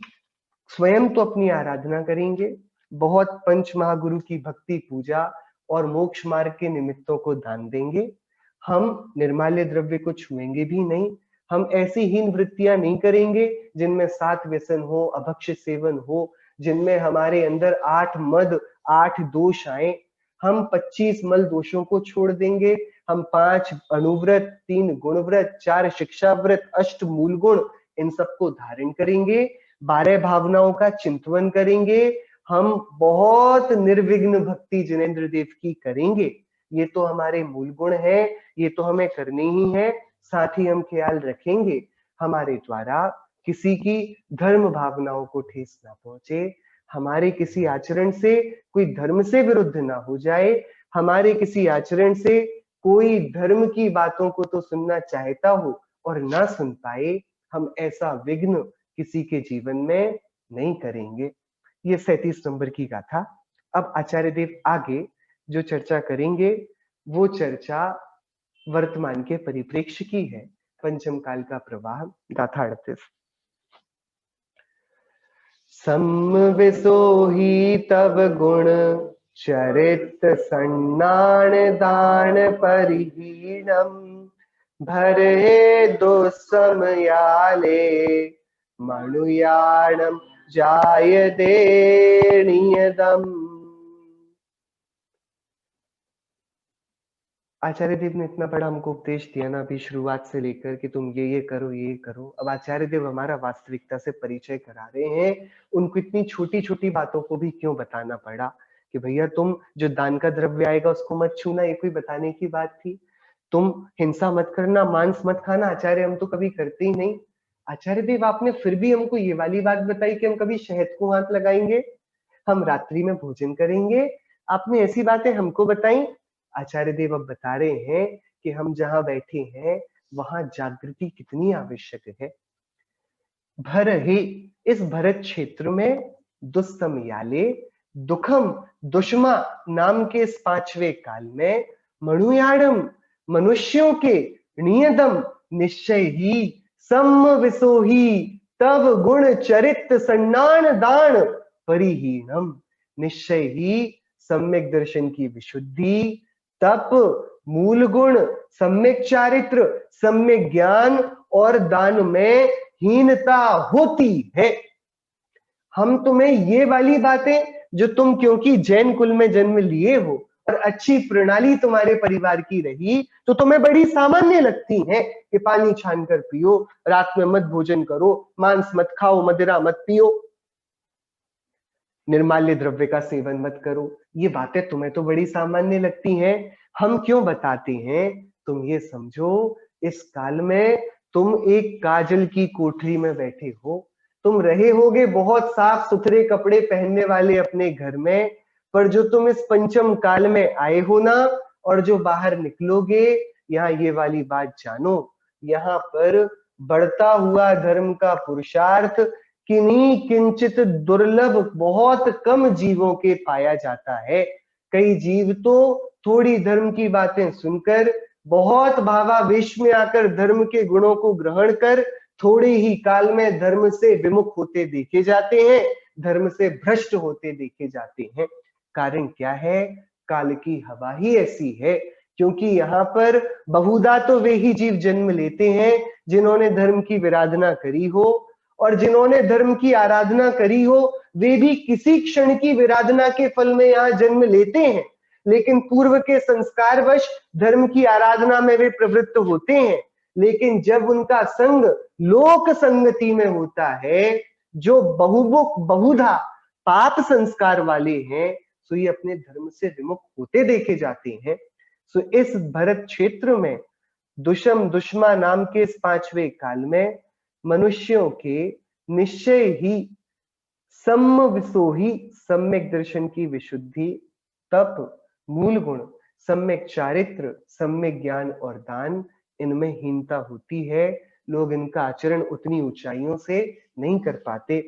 स्वयं तो अपनी आराधना करेंगे, बहुत पंच महागुरु की भक्ति पूजा और मोक्ष मार्ग के निमित्तों को दान देंगे। हम निर्माल्य द्रव्य को छुएंगे भी नहीं, हम ऐसी हीन वृत्तियां नहीं करेंगे जिनमें 7 व्यसन हो, अभक्ष्य सेवन हो, जिनमें हमारे अंदर 8 मद 8 दोष आए। हम 25 मल दोषों को छोड़ देंगे, हम 5 अनुव्रत, 3 गुणव्रत, 4 शिक्षा व्रत, 8 मूल गुण, इन सबको धारण करेंगे, 12 भावनाओं का चिंतन करेंगे। हम बहुत निर्विघ्न भक्ति जिनेंद्र देव की करेंगे, ये तो हमारे मूल गुण है, ये तो हमें करनी ही है। साथ ही हम ख्याल रखेंगे हमारे द्वारा किसी की धर्म भावनाओं को ठेस ना पहुंचे, हमारे किसी आचरण से कोई धर्म से विरुद्ध ना हो जाए, हमारे किसी आचरण से कोई धर्म की बातों को तो सुनना चाहता हो और ना सुन पाए, हम ऐसा विघ्न किसी के जीवन में नहीं करेंगे। ये 37 नंबर की गाथा। अब आचार्य देव आगे जो चर्चा करेंगे वो चर्चा वर्तमान के परिप्रेक्ष्य की है। पंचम काल का प्रवाह, गाथा 38। समविसोहि तव गुण चरित सन्नान दान परिहीणम भरे दुस्समयाले मणुयाणम जायते नियतम। आचार्य देव ने इतना बड़ा हमको उपदेश दिया ना अभी शुरुआत से लेकर कि तुम ये करो, ये करो। अब आचार्य देव हमारा वास्तविकता से परिचय करा रहे हैं। उनको इतनी छोटी छोटी बातों को भी क्यों बताना पड़ा कि भैया तुम जो दान का द्रव्य आएगा उसको मत छूना, ये कोई बताने की बात थी। तुम हिंसा मत करना, मांस मत खाना, आचार्य हम तो कभी करते ही नहीं। आचार्य देव आपने फिर भी हमको ये वाली बात बताई कि हम कभी शहद को हाथ लगाएंगे, हम रात्रि में भोजन करेंगे, आपने ऐसी बातें हमको बताई। आचार्य देव अब बता रहे हैं कि हम जहां बैठे हैं वहां जागृति कितनी आवश्यक है। भर ही इस भरत क्षेत्र में दुस्समयाले दुखम दुष्मा नाम के इस 5वें काल में मणुयाणम मनुष्यों के नियतम निश्चय ही समविसोही तव गुण चरित सन्नान दान परिहीनम, निश्चय ही सम्यक दर्शन की विशुद्धि, तप, मूल गुण, सम्यक चारित्र, सम्यक ज्ञान और दान में हीनता होती है। हम तुम्हें ये वाली बातें, जो तुम क्योंकि जैन कुल में जन्म लिए हो और अच्छी प्रणाली तुम्हारे परिवार की रही, तो तुम्हें बड़ी सामान्य लगती हैं कि पानी छान कर पियो, रात में मत भोजन करो, मांस मत खाओ, मदिरा मत पियो, निर्माल्य द्रव्य का सेवन मत करो। ये बातें तुम्हें तो बड़ी सामान्य लगती हैं। हम क्यों बताते हैं? तुम ये समझो, इस काल में तुम एक काजल की कोठरी में बैठे हो, तुम रहे होगे बहुत साफ सुथरे कपड़े पहनने वाले अपने घर में, पर जो तुम इस पंचम काल में आए हो ना, और जो बाहर निकलोगे, यहाँ ये वाली बात जानो, यहाँ पर बढ़ता हुआ धर्म का पुरुषार्थ किन्हीं किंचित दुर्लभ बहुत कम जीवों के पाया जाता है। कई जीव तो थोड़ी धर्म की बातें सुनकर बहुत भावावेश में आकर धर्म के गुणों को ग्रहण कर थोड़े ही काल में धर्म से विमुख होते देखे जाते हैं, धर्म से भ्रष्ट होते देखे जाते हैं। कारण क्या है? काल की हवा ही ऐसी है। क्योंकि यहाँ पर बहुधा तो वे ही जीव जन्म लेते हैं जिन्होंने धर्म की विराधना करी हो, और जिन्होंने धर्म की आराधना करी हो वे भी किसी क्षण की विराधना के फल में यहाँ जन्म लेते हैं, लेकिन पूर्व के संस्कारवश धर्म की आराधना में वे प्रवृत्त होते हैं। लेकिन जब उनका संग लोक संगति में होता है, जो बहुधा पाप संस्कार वाले हैं, तो ये अपने धर्म से विमुख होते देखे जाते हैं। सो इस भरत क्षेत्र में दुष्मा नाम के इस 5वें काल में मनुष्यों के निश्चय ही सम्मविसोहि सम्यक दर्शन की विशुद्धि, तप, मूल गुण, सम्यक चारित्र, सम्यक ज्ञान और दान, इनमें हीनता होती है। लोग इनका आचरण उतनी ऊंचाइयों से नहीं कर पाते।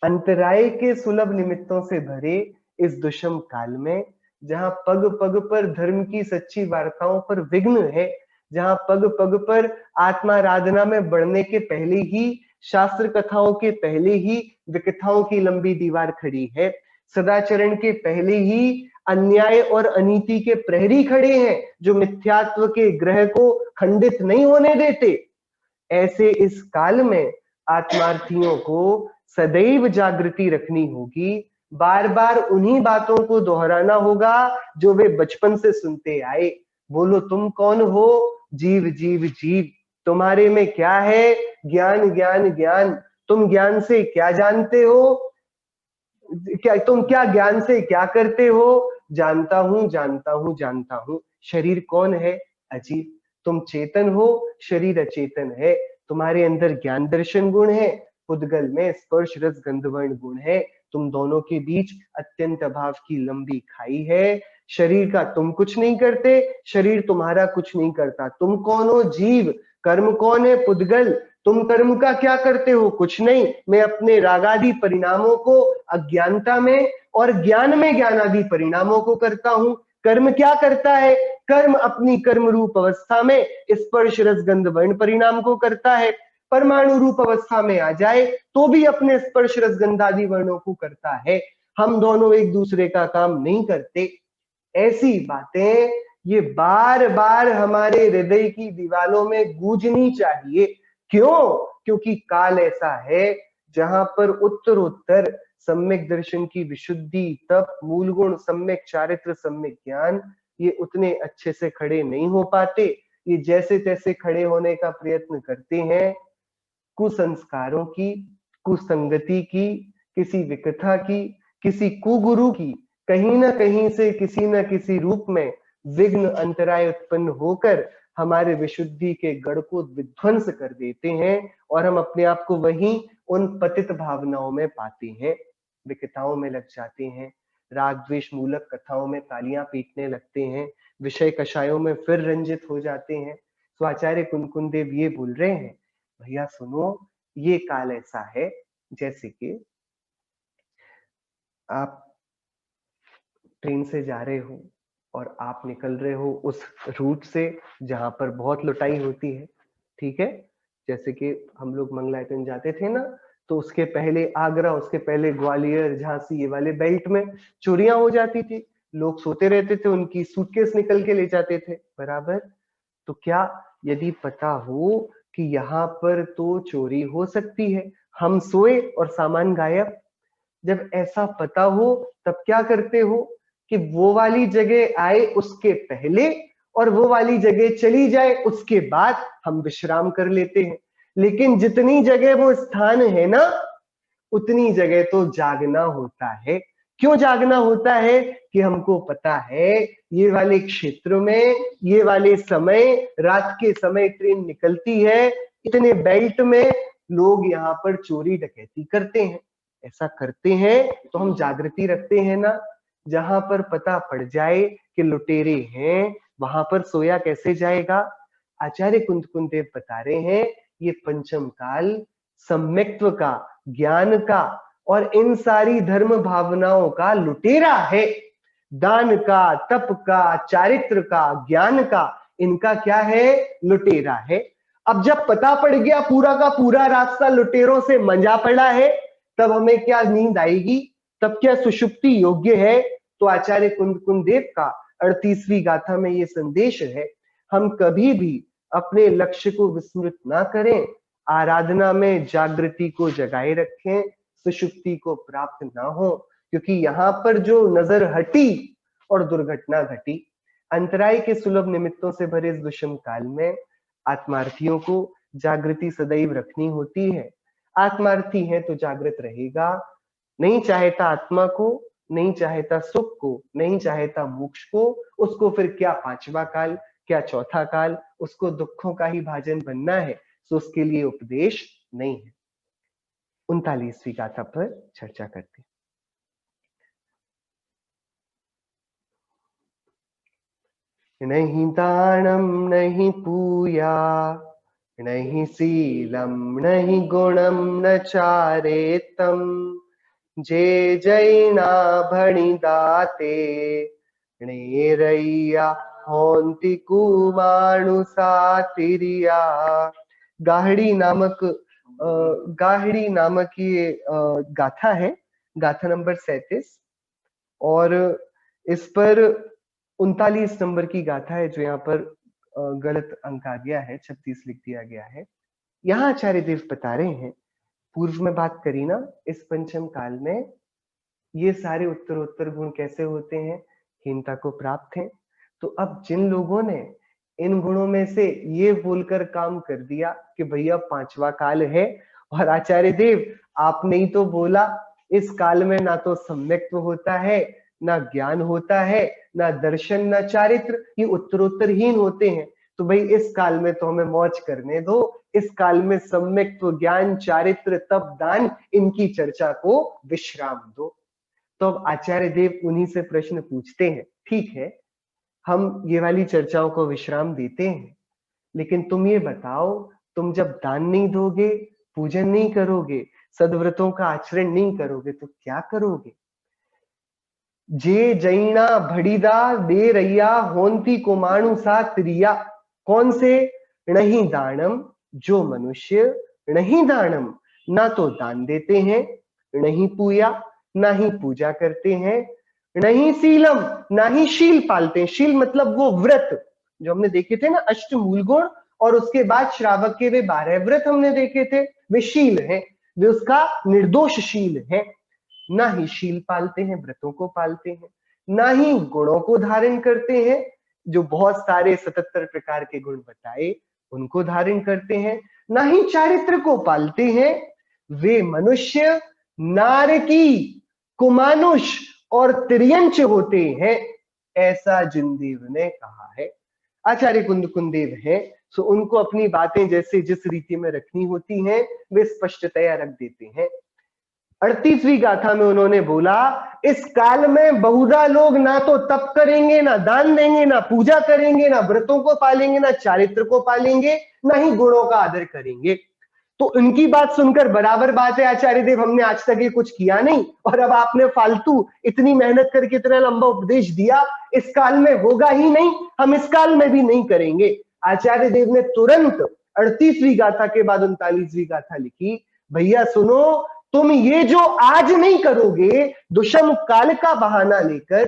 अंतराय के सुलभ निमित्तों से भरे इस दुष्म काल में, जहां पग पग पर धर्म की सच्ची वार्ताओं पर विघ्न है, जहां पग पग पर आत्माराधना में बढ़ने के पहले ही, शास्त्र कथाओं के पहले ही विकथाओं की लंबी दीवार खड़ी है, सदाचरण के पहले ही अन्याय और अनीति के प्रहरी खड़े हैं जो मिथ्यात्व के ग्रह को खंडित नहीं होने देते, ऐसे इस काल में आत्मार्थियों को सदैव जागृति रखनी होगी। बार बार उन्हीं बातों को दोहराना होगा जो वे बचपन से सुनते आए। बोलो तुम कौन हो? जीव जीव जीव। तुम्हारे में क्या है? ज्ञान ज्ञान ज्ञान। तुम ज्ञान से क्या जानते हो? क्या तुम क्या ज्ञान से क्या करते हो? जानता हूं जानता हूं जानता हूं। शरीर कौन है? अजीब। तुम चेतन हो, शरीर अचेतन है। तुम्हारे अंदर ज्ञान दर्शन गुण है, उद्गल में स्पर्श रस गंध वर्ण गुण है। तुम दोनों के बीच अत्यंत अभाव की लंबी खाई है। शरीर का तुम कुछ नहीं करते, शरीर तुम्हारा कुछ नहीं करता। तुम कौन हो? जीव। कर्म कौन है? पुद्गल। तुम कर्म का क्या करते हो? कुछ नहीं। मैं अपने रागादि परिणामों को अज्ञानता में और ज्ञान में ज्ञानादि परिणामों को करता हूं। कर्म क्या करता है? कर्म अपनी कर्म रूप अवस्था में स्पर्श रस गंध वर्ण परिणाम को करता है। परमाणु रूप अवस्था में आ जाए तो भी अपने स्पर्श रस गंधादि वर्णों को करता है। हम दोनों एक दूसरे का काम नहीं करते। ऐसी बातें ये बार बार हमारे हृदय की दीवालों में गूंजनी चाहिए। क्यों? क्योंकि काल ऐसा है जहां पर उत्तरोत्तर सम्यक दर्शन की विशुद्धि, तप, मूल गुण, सम्यक चारित्र, सम्यक ज्ञान, ये उतने अच्छे से खड़े नहीं हो पाते। ये जैसे तैसे खड़े होने का प्रयत्न करते हैं। कुसंस्कारों की, कुसंगति की, किसी विकथा की, किसी कुगुरु की, कहीं ना कहीं से किसी न किसी रूप में विघ्न अंतराय उत्पन्न होकर हमारे विशुद्धि के गढ़ को विध्वंस कर देते हैं, और हम अपने आप को वहीं उन पतित भावनाओं में पाते हैं, विकथाओं में लग जाते हैं, राग द्वेष मूलक कथाओं में तालियां पीटने लगते हैं, विषय कषायों में फिर रंजित हो जाते हैं। तो आचार्य कुनकुन देव ये बोल रहे हैं, भैया सुनो, ये काल ऐसा है जैसे कि आप ट्रेन से जा रहे हो और आप निकल रहे हो उस रूट से जहां पर बहुत लुटाई होती है, ठीक है? जैसे कि हम लोग मंगलायतन जाते थे ना, तो उसके पहले आगरा, उसके पहले ग्वालियर, झांसी, ये वाले बेल्ट में चोरियां हो जाती थी। लोग सोते रहते थे, उनकी सूटकेस निकल के ले जाते थे, बराबर। तो क्या यदि पता हो कि यहाँ पर तो चोरी हो सकती है, हम सोए और सामान गायब, जब ऐसा पता हो तब क्या करते हो कि वो वाली जगह आए उसके पहले और वो वाली जगह चली जाए उसके बाद हम विश्राम कर लेते हैं। लेकिन जितनी जगह वो स्थान है ना, उतनी जगह तो जागना होता है। क्यों जागना होता है? कि हमको पता है ये वाले क्षेत्र में, ये वाले समय, रात के समय ट्रेन निकलती है, इतने बेल्ट में लोग यहाँ पर चोरी डकैती करते हैं। ऐसा करते हैं तो हम जागृति रखते हैं ना। जहां पर पता पड़ जाए कि लुटेरे हैं, वहां पर सोया कैसे जाएगा? आचार्य कुंद देव बता रहे हैं ये पंचम काल सम्यक्त्व का, ज्ञान का और इन सारी धर्म भावनाओं का लुटेरा है। दान का, तप का, चारित्र का, ज्ञान का, इनका क्या है? लुटेरा है। अब जब पता पड़ गया पूरा का पूरा रास्ता लुटेरों से मंजा पड़ा है, तब हमें क्या नींद आएगी? तब क्या सुषुप्ति योग्य है? तो आचार्य कुंद देव का 38वीं गाथा में ये संदेश है, हम कभी भी अपने लक्ष्य को विस्मृत ना करें, आराधना में जागृति को जगाए रखें, सुषुप्ति को प्राप्त ना हो, क्योंकि यहाँ पर जो नजर हटी और दुर्घटना घटी। अंतराय के सुलभ निमित्तों से भरे इस दुष्म काल में आत्मार्थियों को जागृति सदैव रखनी होती है। आत्मार्थी है तो जागृत रहेगा, नहीं चाहता आत्मा को, नहीं चाहता सुख को, नहीं चाहता मोक्ष को, उसको फिर क्या पांचवा काल, क्या चौथा काल, उसको दुखों का ही भाजन बनना है, तो उसके लिए उपदेश नहीं है। 39वीं गाथा पर चर्चा करते हैं। नहीं दानम नहीं पूया, नहीं शीलम नहीं गुणम न चारेतम, जे जैना भणि दाते रैया होंति कुमाणुसा तिरिया। गाहड़ी नामक ये गाथा है, गाथा नंबर 37, और इस पर 39 नंबर की गाथा है जो यहाँ पर गलत अंक आ गया है, 36 लिख दिया गया है। यहाँ आचार्य देव बता रहे हैं, पूर्व में बात करी ना, इस पंचम काल में ये सारे उत्तरोत्तर गुण कैसे होते हैं? हीनता को प्राप्त हैं। तो अब जिन लोगों ने इन गुणों में से ये बोलकर काम कर दिया कि भैया पांचवा काल है, और आचार्य देव आपने ही तो बोला इस काल में ना तो सम्यक्त्व होता है, ना ज्ञान होता है, ना दर्शन, ना चारित्र, ये उत्तरोत्तरहीन होते हैं, तो भाई इस काल में तो हमें मौज करने दो, इस काल में सम्यक्त्व, ज्ञान, चारित्र, तप, दान, इनकी चर्चा को विश्राम दो। तो अब आचार्य देव उन्हीं से प्रश्न पूछते हैं, ठीक है हम ये वाली चर्चाओं को विश्राम देते हैं, लेकिन तुम ये बताओ, तुम जब दान नहीं दोगे, पूजन नहीं करोगे, सद्व्रतों का आचरण नहीं करोगे, तो क्या करोगे? जे जैना भड़ीदा दे रैया होंती कुमाणु सा त्रिया। कौन से? नहीं दानम, जो मनुष्य नहीं दानम, ना तो दान देते हैं, नहीं पूया, ना ही पूजा करते हैं, नहीं शीलम, ना ही शील पालते हैं। शील मतलब वो व्रत जो हमने देखे थे ना, अष्ट मूल गुण, और उसके बाद श्रावक के वे 12 व्रत हमने देखे थे, वे शील हैं, वे उसका निर्दोष शील है। ना ही शील पालते हैं, व्रतों को पालते हैं, ना ही गुणों को धारण करते हैं, जो बहुत सारे 77 प्रकार के गुण बताए उनको धारण करते हैं, ना ही चारित्र को पालते हैं। वे मनुष्य नारकी, कुमानुष और तिर्यंच होते हैं, ऐसा जिनदेव ने कहा है। आचार्य कुंदेव है, सो उनको अपनी बातें जैसे जिस रीति में रखनी होती हैं वे स्पष्टतया रख देते हैं। 38वीं गाथा में उन्होंने बोला, इस काल में बहुधा लोग ना तो तप करेंगे, ना दान देंगे, ना पूजा करेंगे, ना व्रतों को पालेंगे, ना चारित्र को पालेंगे, ना ही गुणों का आदर करेंगे। तो उनकी बात सुनकर बराबर बात है आचार्य देव, हमने आज तक ये कुछ किया नहीं, और अब आपने फालतू इतनी मेहनत करके इतना लंबा उपदेश दिया, इस काल में होगा ही नहीं, हम इस काल में भी नहीं करेंगे। आचार्य देव ने तुरंत 38वीं गाथा के बाद 39वीं गाथा लिखी, भैया सुनो, तुम ये जो आज नहीं करोगे दुष्म काल का बहाना लेकर,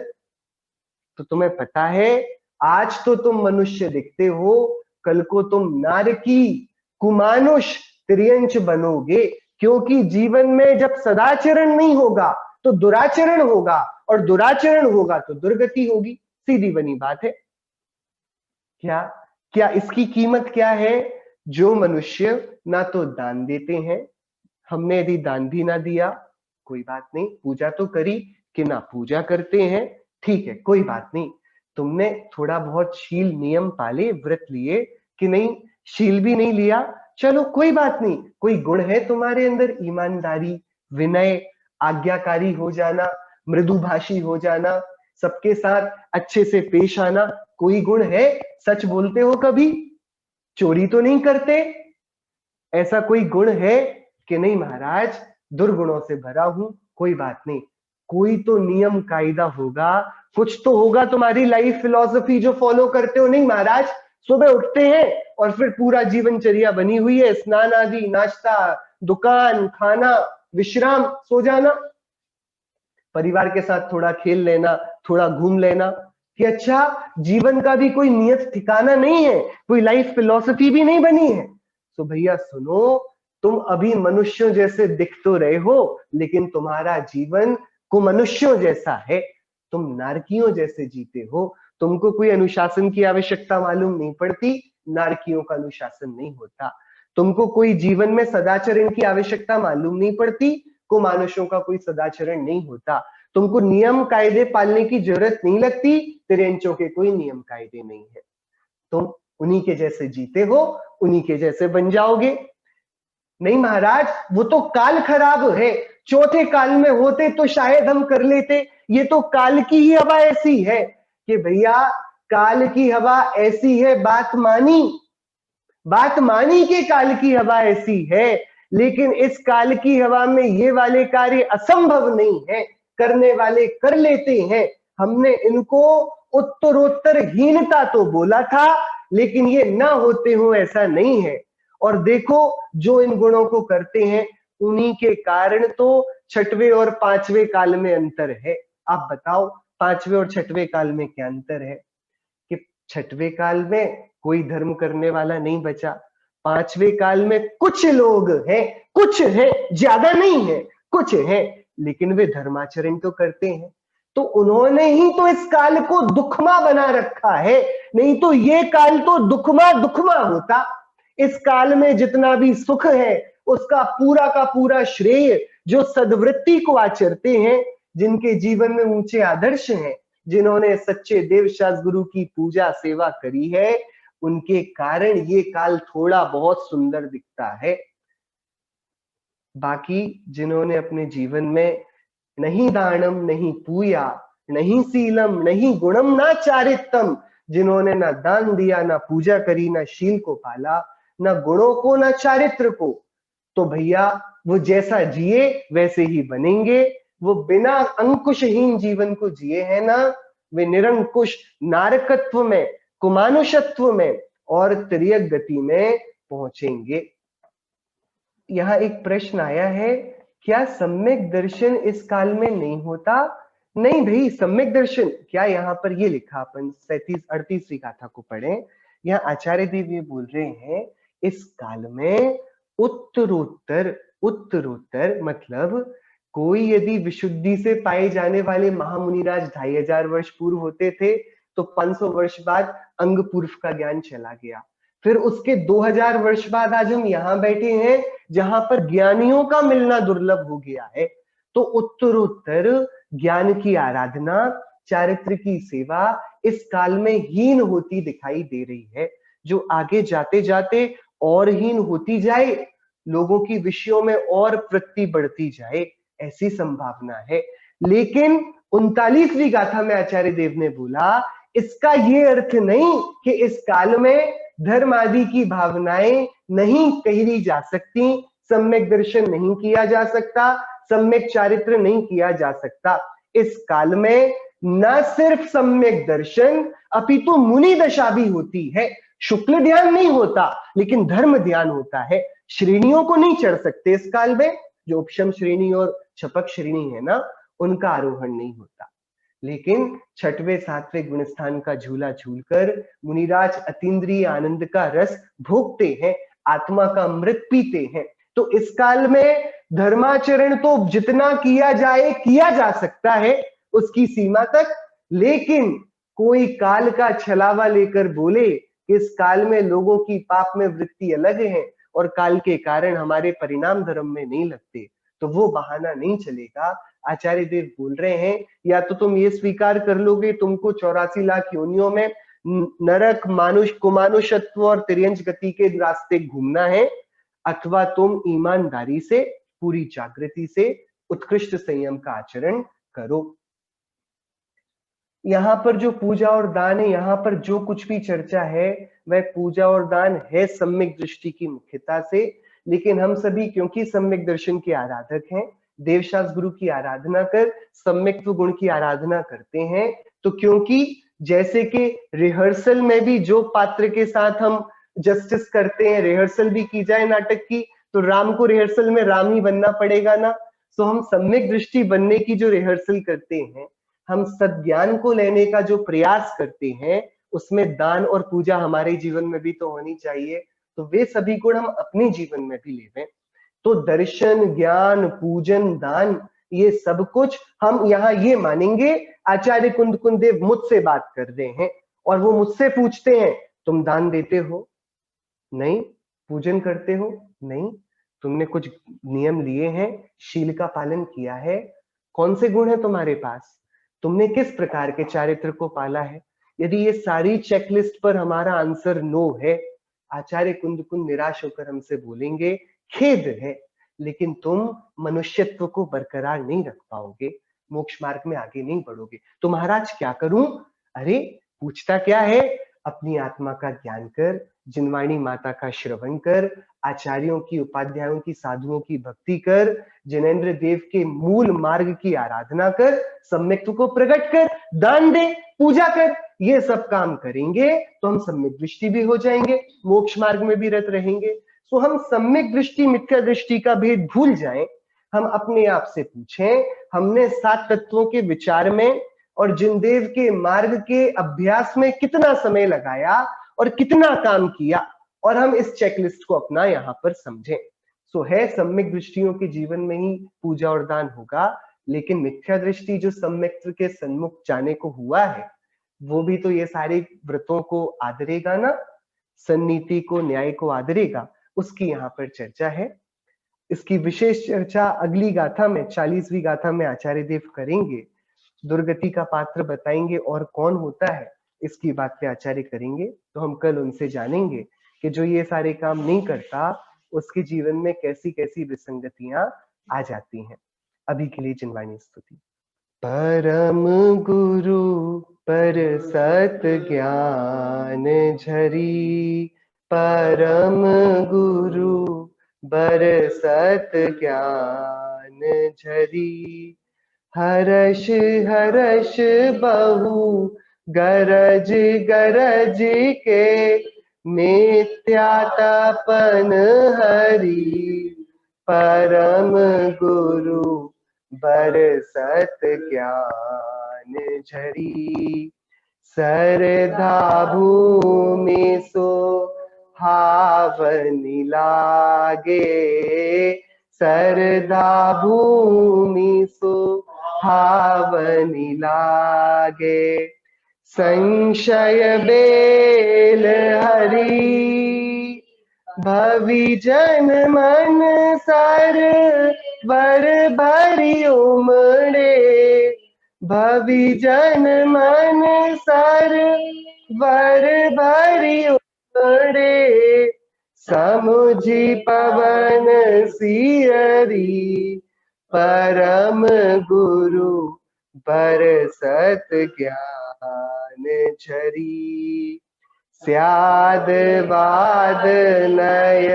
तो तुम्हें पता है आज तो तुम मनुष्य दिखते हो, कल को तुम नारकी कुमानुष त्रियंच बनोगे। क्योंकि जीवन में जब सदाचरण नहीं होगा तो दुराचरण होगा, और दुराचरण होगा तो दुर्गति होगी। सीधी बनी बात है। क्या क्या इसकी कीमत क्या है? जो मनुष्य ना तो दान देते हैं, हमने यदि दान भी ना दिया कोई बात नहीं, पूजा तो करी कि ना पूजा करते हैं, ठीक है कोई बात नहीं। तुमने थोड़ा बहुत शील नियम पाले, व्रत लिए कि नहीं, शील भी नहीं लिया, चलो कोई बात नहीं। कोई गुण है तुम्हारे अंदर, ईमानदारी, विनय, आज्ञाकारी हो जाना, मृदुभाषी हो जाना, सबके साथ अच्छे से पेश आना, कोई गुण है? सच बोलते हो कभी? चोरी तो नहीं करते? ऐसा कोई गुण है कि नहीं महाराज दुर्गुणों से भरा हूं? कोई बात नहीं, कोई तो नियम कायदा होगा, कुछ तो होगा तुम्हारी लाइफ फिलॉसफी जो फॉलो करते हो। नहीं महाराज, सुबह उठते हैं और फिर पूरा जीवनचर्या बनी हुई है, स्नान आदि, नाश्ता, दुकान, खाना, विश्राम, सो जाना, परिवार के साथ थोड़ा खेल लेना, थोड़ा घूम लेना, कि अच्छा जीवन का भी कोई नियत ठिकाना नहीं है, कोई लाइफ फिलॉसफी भी नहीं बनी है। तो भैया सुनो, तुम अभी मनुष्यों जैसे दिख तो रहे हो, लेकिन तुम्हारा जीवन को मनुष्यों जैसा है, तुम नारकियों जैसे जीते हो। तुमको कोई अनुशासन की आवश्यकता मालूम नहीं पड़ती, नारकियों का अनुशासन नहीं होता। तुमको कोई जीवन में सदाचरण की आवश्यकता मालूम नहीं पड़ती, को मानुषों का कोई सदाचरण नहीं होता। तुमको नियम कायदे पालने की जरूरत नहीं लगती, तिरेंचों के कोई नियम कायदे नहीं है, तुम उन्हीं के जैसे जीते हो, उन्हीं के जैसे बन जाओगे। नहीं महाराज, वो तो काल खराब है, चौथे काल में होते तो शायद हम कर लेते। ये तो काल की ही हवा ऐसी है कि भैया काल की हवा ऐसी है, बात मानी के काल की हवा ऐसी है। लेकिन इस काल की हवा में ये वाले कार्य असंभव नहीं है, करने वाले कर लेते हैं। हमने इनको उत्तरोत्तर हीनता तो बोला था, लेकिन ये ना होते हो ऐसा नहीं है। और देखो जो इन गुणों को करते हैं, उन्हीं के कारण तो छठवें और पांचवें काल में अंतर है। आप बताओ पांचवें और छठवें काल में क्या अंतर है? कि छठवें काल में कोई धर्म करने वाला नहीं बचा, पांचवें काल में कुछ लोग हैं, कुछ है, ज्यादा नहीं है, कुछ है, लेकिन वे धर्माचरण तो करते हैं। तो उन्होंने ही तो इस काल को दुखमा बना रखा है, नहीं तो ये काल तो दुखमा दुखमा होता। इस काल में जितना भी सुख है उसका पूरा का पूरा श्रेय जो सद्वृत्ति को आचरते हैं, जिनके जीवन में ऊंचे आदर्श हैं, जिन्होंने सच्चे देवशास गुरु की पूजा सेवा करी है, उनके कारण ये काल थोड़ा बहुत सुंदर दिखता है। बाकी जिन्होंने अपने जीवन में नहीं दानम नहीं पूया, नहीं सीलम नहीं गुणम ना चारित्रम, जिन्होंने ना दान दिया, ना पूजा करी, ना शील को पाला, ना गुणों को, ना चारित्र को, तो भैया वो जैसा जिए वैसे ही बनेंगे। वो बिना अंकुशहीन जीवन को जिए हैं ना, वे निरंकुश नारकत्व में, कुमानुषत्व में और त्रियक गति में पहुंचेंगे। यहाँ एक प्रश्न आया है, क्या सम्यक दर्शन इस काल में नहीं होता? नहीं भाई, सम्यक दर्शन क्या, यहाँ पर ये लिखा, अपन 37-38वीं गाथा को पढ़ें, यहाँ आचार्य देव ये बोल रहे हैं इस काल में उत्तरोत्तर, उत्तरोत्तर मतलब कोई यदि विशुद्धि से पाए जाने वाले महामुनिराज 2500 वर्ष पूर्व होते थे, तो 500 वर्ष बाद अंग पूर्व का ज्ञान चला गया। फिर उसके 2000 वर्ष बाद आज हम यहाँ बैठे हैं जहां पर ज्ञानियों का मिलना दुर्लभ हो गया है। तो उत्तरोत्तर ज्ञान की आराधना, चारित्र की सेवा इस काल में हीन होती दिखाई दे रही है, जो आगे जाते जाते और हीन होती जाए, लोगों की विषयों में और वृत्ति बढ़ती जाए, ऐसी संभावना है। लेकिन 39वीं गाथा में आचार्य देव ने बोला, इसका ये अर्थ नहीं कि इस काल में धर्म आदि की भावनाएं नहीं कही जा सकती, सम्यक दर्शन नहीं किया जा सकता, सम्यक चारित्र नहीं किया जा सकता। इस काल में न सिर्फ सम्यक दर्शन अपितु मुनि दशा भी होती है। शुक्ल ध्यान नहीं होता, लेकिन धर्म ध्यान होता है। श्रेणियों को नहीं चढ़ सकते इस काल में, जो उपशम श्रेणी और छपक श्रेणी है ना, उनका आरोहण नहीं होता। लेकिन छठवें सातवें गुणस्थान का झूला झूलकर मुनिराज अतीन्द्रिय आनंद का रस भोगते हैं, आत्मा का अमृत पीते हैं। तो इस काल में धर्माचरण तो जितना किया जाए किया जा सकता है उसकी सीमा तक, लेकिन कोई काल का छलावा लेकर बोले कि इस काल में लोगों की पाप में वृत्ति अलग है और काल के कारण हमारे परिणाम धर्म में नहीं लगते, तो वो बहाना नहीं चलेगा। आचार्य देव बोल रहे हैं या तो तुम ये स्वीकार कर लोगे तुमको 84 लाख योनियों में नरक मानुष कुमानुषत्व और तिर्यंच गति के रास्ते घूमना है, अथवा तुम ईमानदारी से पूरी जागृति से उत्कृष्ट संयम का आचरण करो। यहाँ पर जो पूजा और दान है, यहाँ पर जो कुछ भी चर्चा है वह पूजा और दान है सम्यक दृष्टि की मुख्यता से। लेकिन हम सभी क्योंकि सम्यक दर्शन के आराधक हैं, देवशास्त्र गुरु की आराधना कर सम्यक्त्व गुण की आराधना करते हैं, तो क्योंकि जैसे कि रिहर्सल में भी जो पात्र के साथ हम जस्टिस करते हैं, रिहर्सल भी की जाए नाटक की, तो राम को रिहर्सल में राम ही बनना पड़ेगा ना। तो हम सम्यक दृष्टि बनने की जो रिहर्सल करते हैं, हम सद्ज्ञान को लेने का जो प्रयास करते हैं, उसमें दान और पूजा हमारे जीवन में भी तो होनी चाहिए। तो वे सभी गुण हम अपने जीवन में भी लेवें। तो दर्शन, ज्ञान, पूजन, दान, ये सब कुछ हम यहाँ ये मानेंगे आचार्य कुंद देव मुझसे बात कर रहे हैं और वो मुझसे पूछते हैं तुम दान देते हो? नहीं। पूजन करते हो? नहीं। तुमने कुछ नियम लिए हैं, शील का पालन किया है? कौन से गुण है तुम्हारे पास? तुमने किस प्रकार के चारित्र को पाला है? यदि ये सारी चेकलिस्ट पर हमारा आंसर नो है, आचार्य कुंद निराश होकर हमसे बोलेंगे खेद है, लेकिन तुम मनुष्यत्व को बरकरार नहीं रख पाओगे, मोक्ष मार्ग में आगे नहीं बढ़ोगे। तो महाराज क्या करूं? अरे पूछता क्या है? अपनी आत्मा का ज्ञान कर, जिनवाणी माता का श्रवण कर, आचार्यों की, उपाध्यायों की, साधुओं की भक्ति कर, जिनेन्द्र देव के मूल मार्ग की आराधना कर, सम्यक्त्व को प्रकट कर, दान दे, पूजा कर। ये सब काम करेंगे तो हम सम्यक दृष्टि भी हो जाएंगे, मोक्ष मार्ग में भी रत रहेंगे। तो हम सम्यक दृष्टि मिथ्या दृष्टि का भेद भूल जाएं। हम अपने आप से पूछें, हमने 7 तत्वों के विचार में और जिनदेव के मार्ग के अभ्यास में कितना समय लगाया और कितना काम किया, और हम इस चेकलिस्ट को अपना यहाँ पर समझें। सो है सम्यक दृष्टियों के जीवन में ही पूजा और दान होगा, लेकिन मिथ्या दृष्टि जो सम्यक्त्व के सन्मुख जाने को हुआ है, वो भी तो ये सारे व्रतों को आदरेगा ना, सन्नीति को, न्याय को आदरेगा। उसकी यहाँ पर चर्चा है। इसकी विशेष चर्चा अगली गाथा में, 40वीं गाथा में आचार्य देव करेंगे। दुर्गति का पात्र बताएंगे और कौन होता है, इसकी बात आचार्य करेंगे। तो हम कल उनसे जानेंगे कि जो ये सारे काम नहीं करता उसके जीवन में कैसी कैसी विसंगतियां आ जाती हैं। अभी के लिए जिनवाणी स्तुति। परम गुरु पर सत ज्ञान झरी, परम गुरु बर सत ज्ञान झरी, हर्ष हर्ष बहु गरज गरज के, मिथ्या तपन हरि, परम गुरु बर सत ज्ञान झरी, सरधा भूमि सो हावनि लागे, सरधा भूमि सो हावनि लागे, संशय बेल हरि, भवि जन मन सर वर भरि उमड़े, भवि जन मन सर वर भरि उमड़े, समुझि पवन सियरी, परम गुरु बर सत ज्ञान झरी, स्याद बाद नय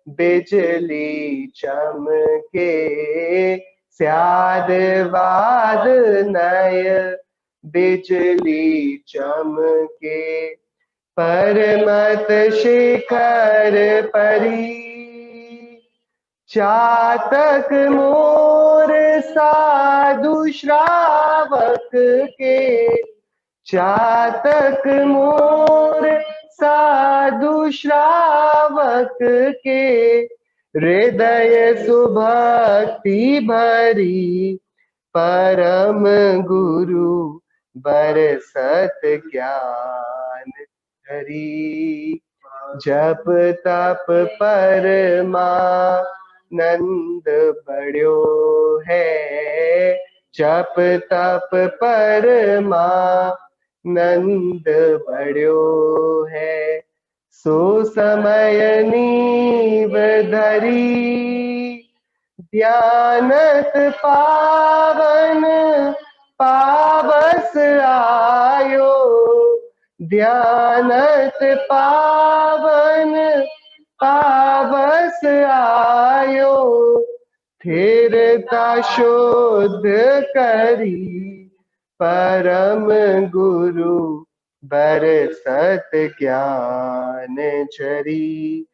बिजली चमके, स्याद बाद नय बिजली चमके, परमत शिखर परी, चातक मोर साधु श्रावक के, चातक मोर साधु श्रावक के, हृदय सुभक्ति भरी परम गुरु बरसत ज्ञान हरि। जप तप परमानंद बढ़्यो है, जप तप परमानंद बढ़्यो है। सो समय नीव धरी ध्यानत पावन पावस आयो, ध्यानत पावन पावस आयो। स्थिरता शोध करी परम गुरु बरसत ज्ञान झरी,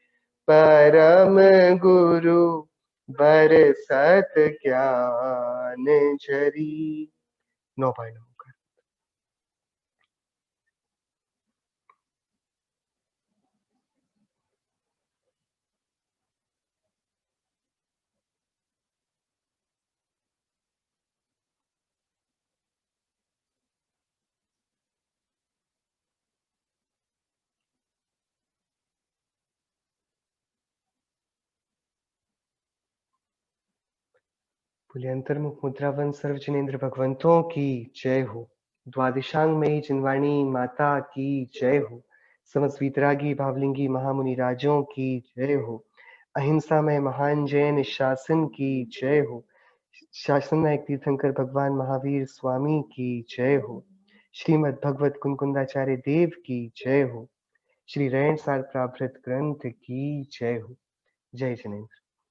परम गुरु बरसत ज्ञान झरी। 9 बाय 9 का। बोले अंतर्मुख मुद्रावन सर्व जनेन्द्र भगवंतों की जय हो। द्वादशांग में जिनवाणी माता की जय हो। समस्त वीतरागी भावलिंगी महामुनि राजों की जय हो। अहिंसा में महान जैन शासन की जय हो। शासन नायक तीर्थंकर भगवान महावीर स्वामी की जय हो। श्रीमद् भगवत कुंकुंदाचार्य देव की जय हो। श्री रैणसार प्राभृत ग्रंथ की जय हो। जय जनेन्द्र।